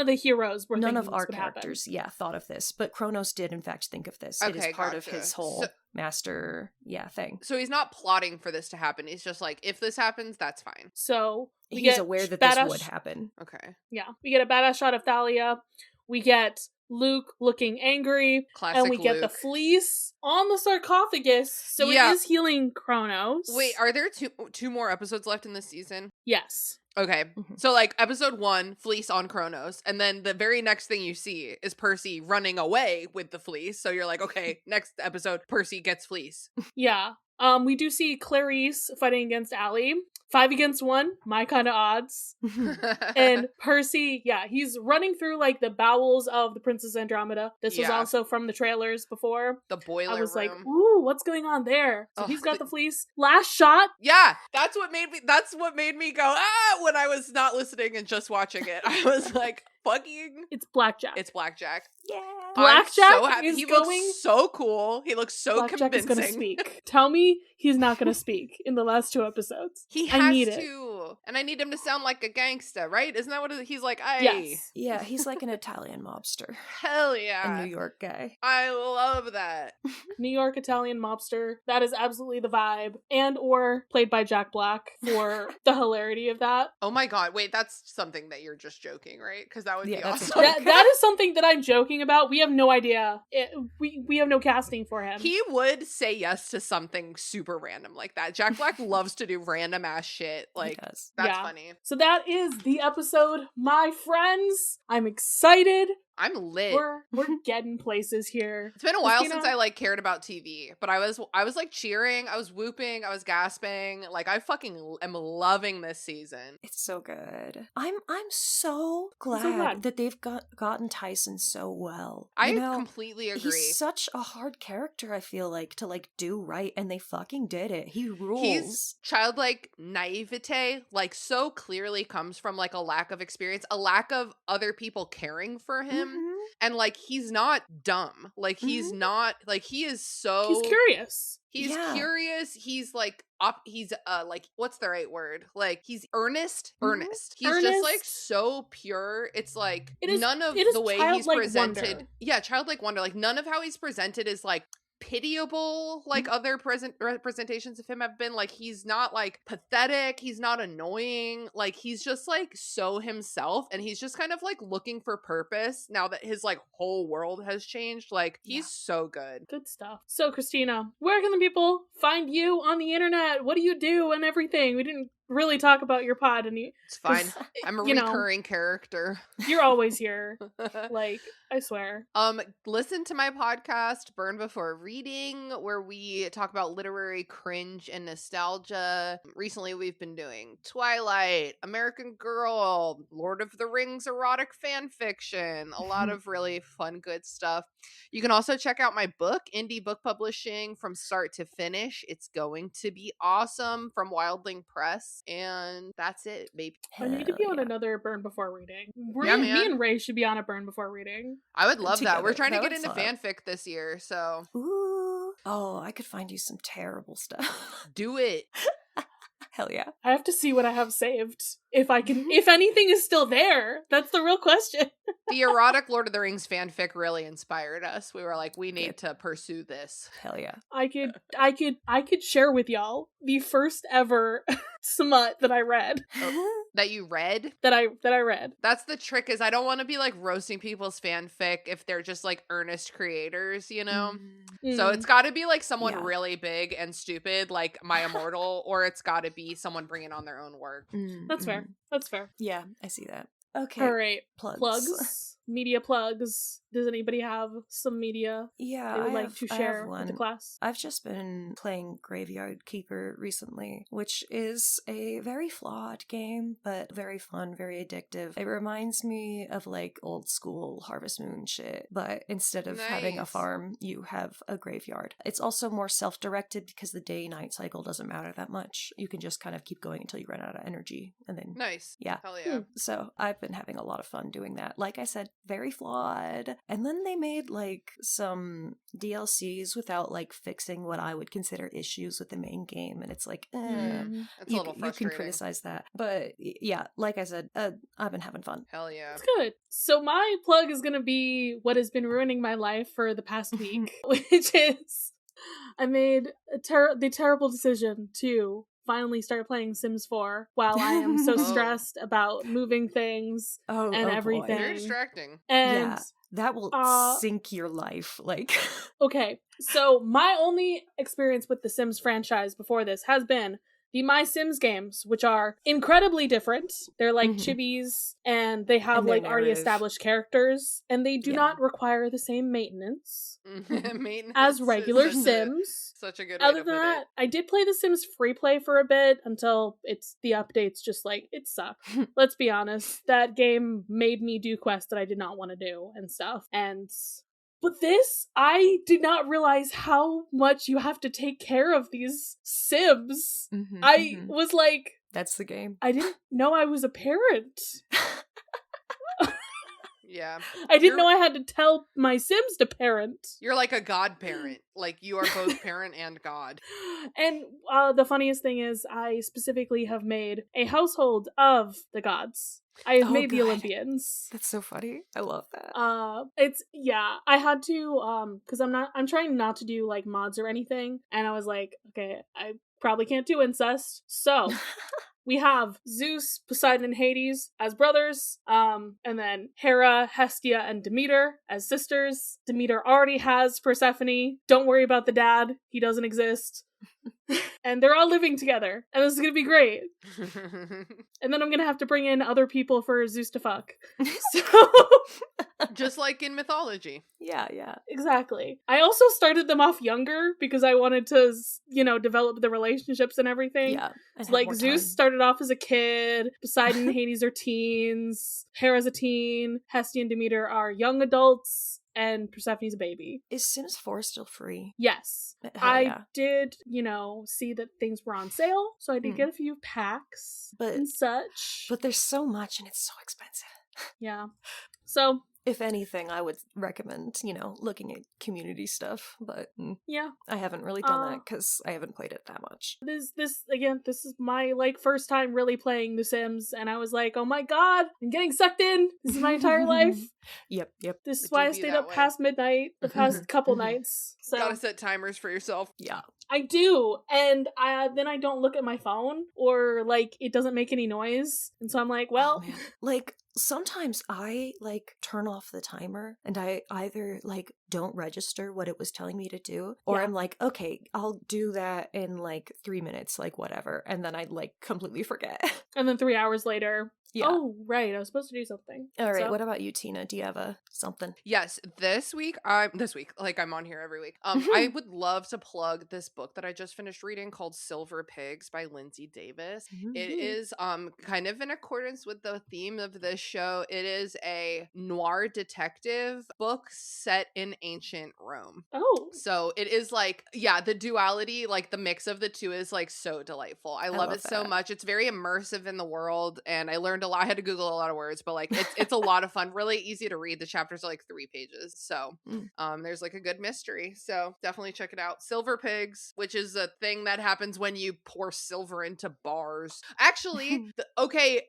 the heroes were none thinking of our this would characters happen. Thought of this, but Kronos did in fact think of this. Okay, it is part of his whole master thing. So he's not plotting for this to happen. He's just like, if this happens, that's fine. So he's aware that this would happen. Okay. Yeah. We get a badass shot of Thalia. We get Luke looking angry. Classic and we get Luke. the fleece on the sarcophagus. So it is healing Kronos. Wait, are there two more episodes left in this season? Yes. Okay. So like episode 1, fleece on Kronos, and then the very next thing you see is Percy running away with the fleece. So you're like, okay, next episode, Percy gets fleece. Yeah. We do see Clarice fighting against Allie. 5 against 1, my kind of odds. And Percy, he's running through like the bowels of the Princess Andromeda. This was also from the trailers before. The boiler room. I was like, ooh, what's going on there? So he's got the fleece. Last shot. Yeah, that's what made me go, that when I was not listening and just watching it. I was like, fucking... It's Blackjack. It's Blackjack. Yeah. Blackjack I'm so happy. is He going... looks so cool. He looks so Blackjack convincing. is going to speak. Tell me he's not going to speak in the last 2 episodes. He I has need to. it. And I need him to sound like a gangsta, right? Isn't that what he's like? Aye. Yes. Yeah, he's like an Italian mobster. Hell yeah. A New York guy. I love that. New York Italian mobster. That is absolutely the vibe. And or played by Jack Black for the hilarity of that. Oh my god, wait, that's something that you're just joking, right? Because that would be that's awesome. That is something that I'm joking about. We have no idea. We have no casting for him. He would say yes to something super random like that. Jack Black loves to do random ass shit. Like, that's funny. So that is the episode, my friends. I'm excited. I'm lit. We're getting places here. It's been a while Christina? since I like cared about TV, but I was like cheering, I was whooping, I was gasping. Like I fucking am loving this season. It's so good. I'm so glad that they've gotten Tyson so well. I completely agree. He's such a hard character, I feel like, to like do right, and they fucking did it. He rules. He's childlike naivete, like so clearly comes from like a lack of experience, a lack of other people caring for him. Mm-hmm. And like he's not dumb. Like he's not like he is so He's curious. He's curious. He's like he's like what's the right word? Like he's earnest. He's just like so pure. It's like none of the way he's presented. Wonder. Yeah, childlike wonder. Like none of how he's presented is like pitiable like other representations of him have been. Like he's not like pathetic, he's not annoying, like he's just like so himself, and he's just kind of like looking for purpose now that his like whole world has changed. Like he's so good stuff. So Christina, where can the people find you on the internet? What do you do and everything? We didn't really talk about your pod, and it's fine. I'm a recurring character. You're always here. Like, I swear. Listen to my podcast, Burn Before Reading, where we talk about literary cringe and nostalgia. Recently, we've been doing Twilight, American Girl, Lord of the Rings erotic fan fiction, a lot of really fun, good stuff. You can also check out my book, Indie Book Publishing, from start to finish. It's going to be awesome, from Wildling Press. And that's it, baby. I need to be on another Burn Before Reading. Me and Raye should be on a Burn Before Reading. I would love that. We're trying to get into fun. fanfic this year, so. Ooh. Oh, I could find you some terrible stuff. Do it. Hell yeah. I have to see what I have saved. If I can, if anything is still there. That's the real question. The erotic Lord of the Rings fanfic really inspired us. We were like, we need to pursue this. Hell yeah. I could share with y'all the first ever smut that I read. That you read? That I read. That's the trick, is I don't want to be like roasting people's fanfic if they're just like earnest creators, you know? So it's got to be like someone really big and stupid, like My Immortal, or it's got to be someone bringing on their own work. That's fair. That's fair. Yeah, I see that. Okay. All right. Plugs. Media plugs. Does anybody have some media they would like to share with the class? I've just been playing Graveyard Keeper recently, which is a very flawed game, but very fun, very addictive. It reminds me of like old school Harvest Moon shit, but instead of having a farm, you have a graveyard. It's also more self-directed because the day-night cycle doesn't matter that much. You can just kind of keep going until you run out of energy, and then yeah. Hell yeah. So I've been having a lot of fun doing that. Like I said, very flawed. And then they made like some DLCs without like fixing what I would consider issues with the main game, and it's like It's a little frustrating. You can criticize that, but yeah, like I said, I've been having fun. Hell yeah. It's good. So my plug is gonna be what has been ruining my life for the past week, which is I made the terrible decision to finally start playing Sims 4 while I am so stressed about moving things and everything. Very distracting. And that will sink your life. Like, okay, so my only experience with the Sims franchise before this has been the My Sims games, which are incredibly different. They're like chibis, and they have like already established characters, and they do not require the same maintenance as regular Sims. Such a good Other way to than put that, it. I did play The Sims free play for a bit until the updates just like, it sucked. Let's be honest. That game made me do quests that I did not want to do and stuff. But this, I did not realize how much you have to take care of these Sims. I was like, That's the game. I didn't know I was a parent. Yeah. I didn't know I had to tell my Sims to parent. You're like a godparent. Like, you are both parent and god. And the funniest thing is, I specifically have made a household of the gods. I have made the Olympians. That's so funny. I love that. I had to, because I'm trying not to do, like, mods or anything, and I was like, okay, I probably can't do incest, so... We have Zeus, Poseidon, and Hades as brothers, and then Hera, Hestia, and Demeter as sisters. Demeter already has Persephone. Don't worry about the dad. He doesn't exist. And they're all living together. And this is going to be great. And then I'm going to have to bring in other people for Zeus to fuck. So... Just like in mythology. Yeah. Exactly. I also started them off younger because I wanted to, develop the relationships and everything. Yeah. So, like, Zeus started off as a kid, Poseidon and Hades are teens, Hera's a teen, Hestia and Demeter are young adults, and Persephone's a baby. Is Sims 4 still free? Yes. I did, see that things were on sale, so I did get a few packs and such. But there's so much and it's so expensive. Yeah. So... If anything, I would recommend, looking at community stuff, but yeah, I haven't really done that because I haven't played it that much. This is my, first time really playing The Sims, and I was like, oh my god, I'm getting sucked in. This is my entire life. Yep. This is why I stayed up past midnight the past couple nights. So gotta set timers for yourself. Yeah. I do, and then I don't look at my phone, or, it doesn't make any noise, and so I'm like, well... sometimes I, turn off the timer, and I either, don't register what it was telling me to do, or I'm like, okay, I'll do that in, 3 minutes, whatever, and then I, completely forget. And then 3 hours later... Yeah. Oh, right. I was supposed to do something. All right. So. What about you, Tina? Do you have something? Yes. This week, I'm on here every week. I would love to plug this book that I just finished reading called Silver Pigs by Lindsey Davis. Mm-hmm. It is kind of in accordance with the theme of this show. It is a noir detective book set in ancient Rome. Oh. So it is the duality, the mix of the two is so delightful. I love it so much. It's very immersive in the world, and I learned a lot. I had to Google a lot of words, but it's a lot of fun. Really easy to read. The chapters are 3 pages, so there's a good mystery. So definitely check it out. Silver Pigs, which is a thing that happens when you pour silver into bars. Actually, okay.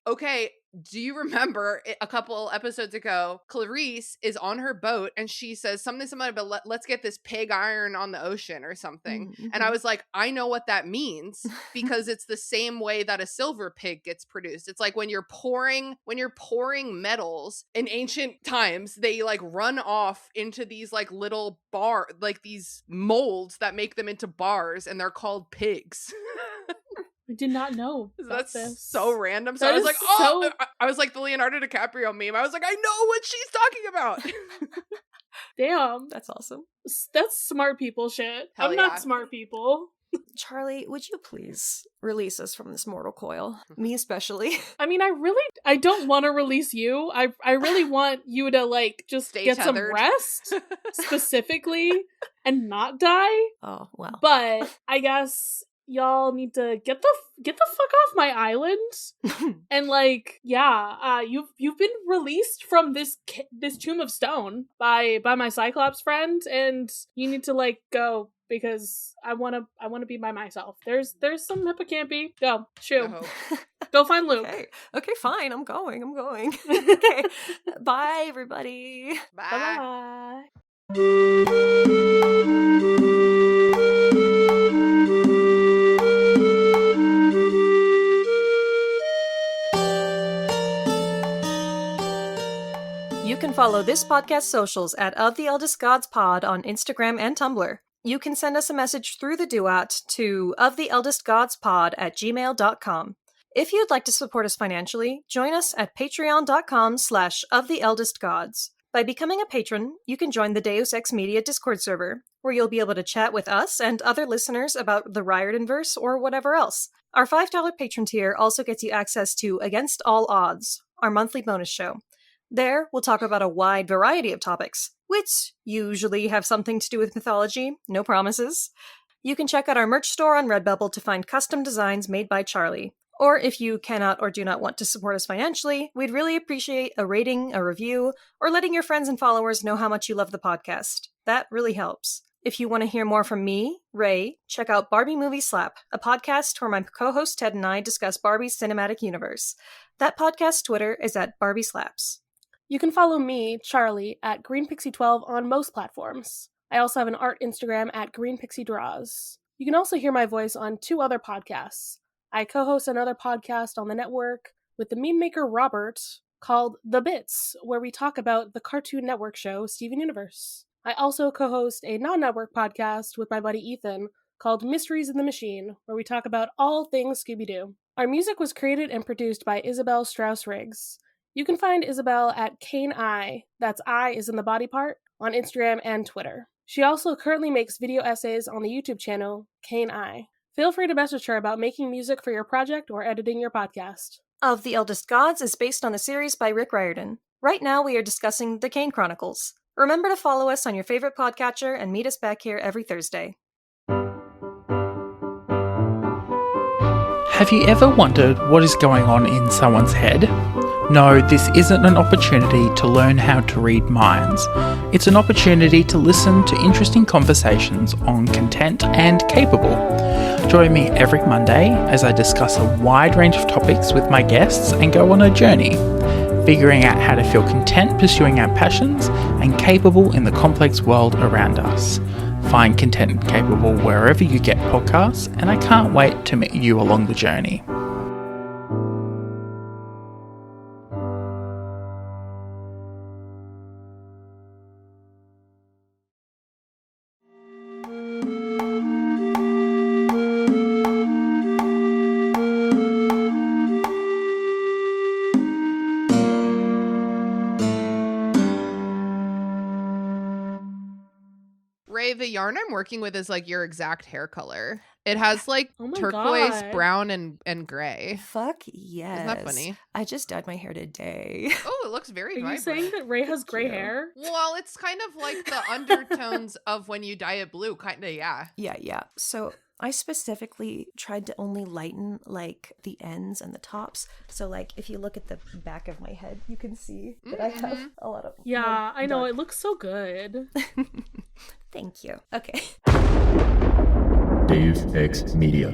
Do you remember a couple episodes ago, Clarice is on her boat and she says something about let's get this pig iron on the ocean or something. Mm-hmm. And I was like, I know what that means because it's the same way that a silver pig gets produced. It's like when you're pouring metals in ancient times, they run off into these little these molds that make them into bars, and they're called pigs. I did not know. That's this. So random. So I was like, I was like the Leonardo DiCaprio meme. I was like, I know what she's talking about. Damn. That's awesome. That's smart people shit. I'm not smart people. Charlie, would you please release us from this mortal coil? Me especially. I mean, I don't want to release you. I really want you to just stay get tethered. Some rest specifically and not die. Oh, wow. But I guess y'all need to get the fuck off my island. And you've been released from this tomb of stone by my Cyclops friend, and you need to go because I want to be by myself. There's some hippocampy. Go, shoo. Go find Luke. Okay, fine. I'm going. Okay. Bye, everybody. Bye. You can follow this podcast's socials at Of the Eldest Gods Pod on Instagram and Tumblr. You can send us a message through the Duat to oftheeldestgodspod@gmail.com. If you'd like to support us financially, join us at patreon.com/oftheeldestgods. By becoming a patron, you can join the Deus Ex Media Discord server, where you'll be able to chat with us and other listeners about the Riordanverse or whatever else. Our $5 patron tier also gets you access to Against All Odds, our monthly bonus show. There, we'll talk about a wide variety of topics, which usually have something to do with mythology, no promises. You can check out our merch store on Redbubble to find custom designs made by Charlie. Or if you cannot or do not want to support us financially, we'd really appreciate a rating, a review, or letting your friends and followers know how much you love the podcast. That really helps. If you want to hear more from me, Raye, check out Barbie Movie Slap, a podcast where my co-host Ted and I discuss Barbie's cinematic universe. That podcast Twitter is at Barbie Slaps. You can follow me, Charlie, at GreenPixie12 on most platforms. I also have an art Instagram at GreenPixieDraws. You can also hear my voice on 2 other podcasts. I co-host another podcast on the network with the meme maker Robert called The Bits, where we talk about the Cartoon Network show Steven Universe. I also co-host a non-network podcast with my buddy Ethan called Mysteries in the Machine, where we talk about all things Scooby-Doo. Our music was created and produced by Isabel Strauss-Riggs. You can find Isabel at Kann, that's I is in the body part, on Instagram and Twitter. She also currently makes video essays on the YouTube channel Kann. Feel free to message her about making music for your project or editing your podcast. Of the Eldest Gods is based on the series by Rick Riordan. Right now we are discussing The Kann Chronicles. Remember to follow us on your favorite podcatcher and meet us back here every Thursday. Have you ever wondered what is going on in someone's head? No, this isn't an opportunity to learn how to read minds. It's an opportunity to listen to interesting conversations on Content and Capable. Join me every Monday as I discuss a wide range of topics with my guests and go on a journey, figuring out how to feel content pursuing our passions and capable in the complex world around us. Find Content and Capable wherever you get podcasts, and I can't wait to meet you along the journey. Raye, the yarn I'm working with is like your exact hair color. It has like Oh my turquoise, God. brown, and gray. Fuck yes. Isn't that funny? I just dyed my hair today. Oh, it looks very Are you vibrant. saying that Raye has gray you. hair? Well, it's kind of like the undertones of when you dye it blue, kind of, yeah. Yeah. So I specifically tried to only lighten like the ends and the tops. So like if you look at the back of my head, you can see that I have a lot of Yeah, I know. dark- It looks so good. Thank you. Okay. Dave X Media.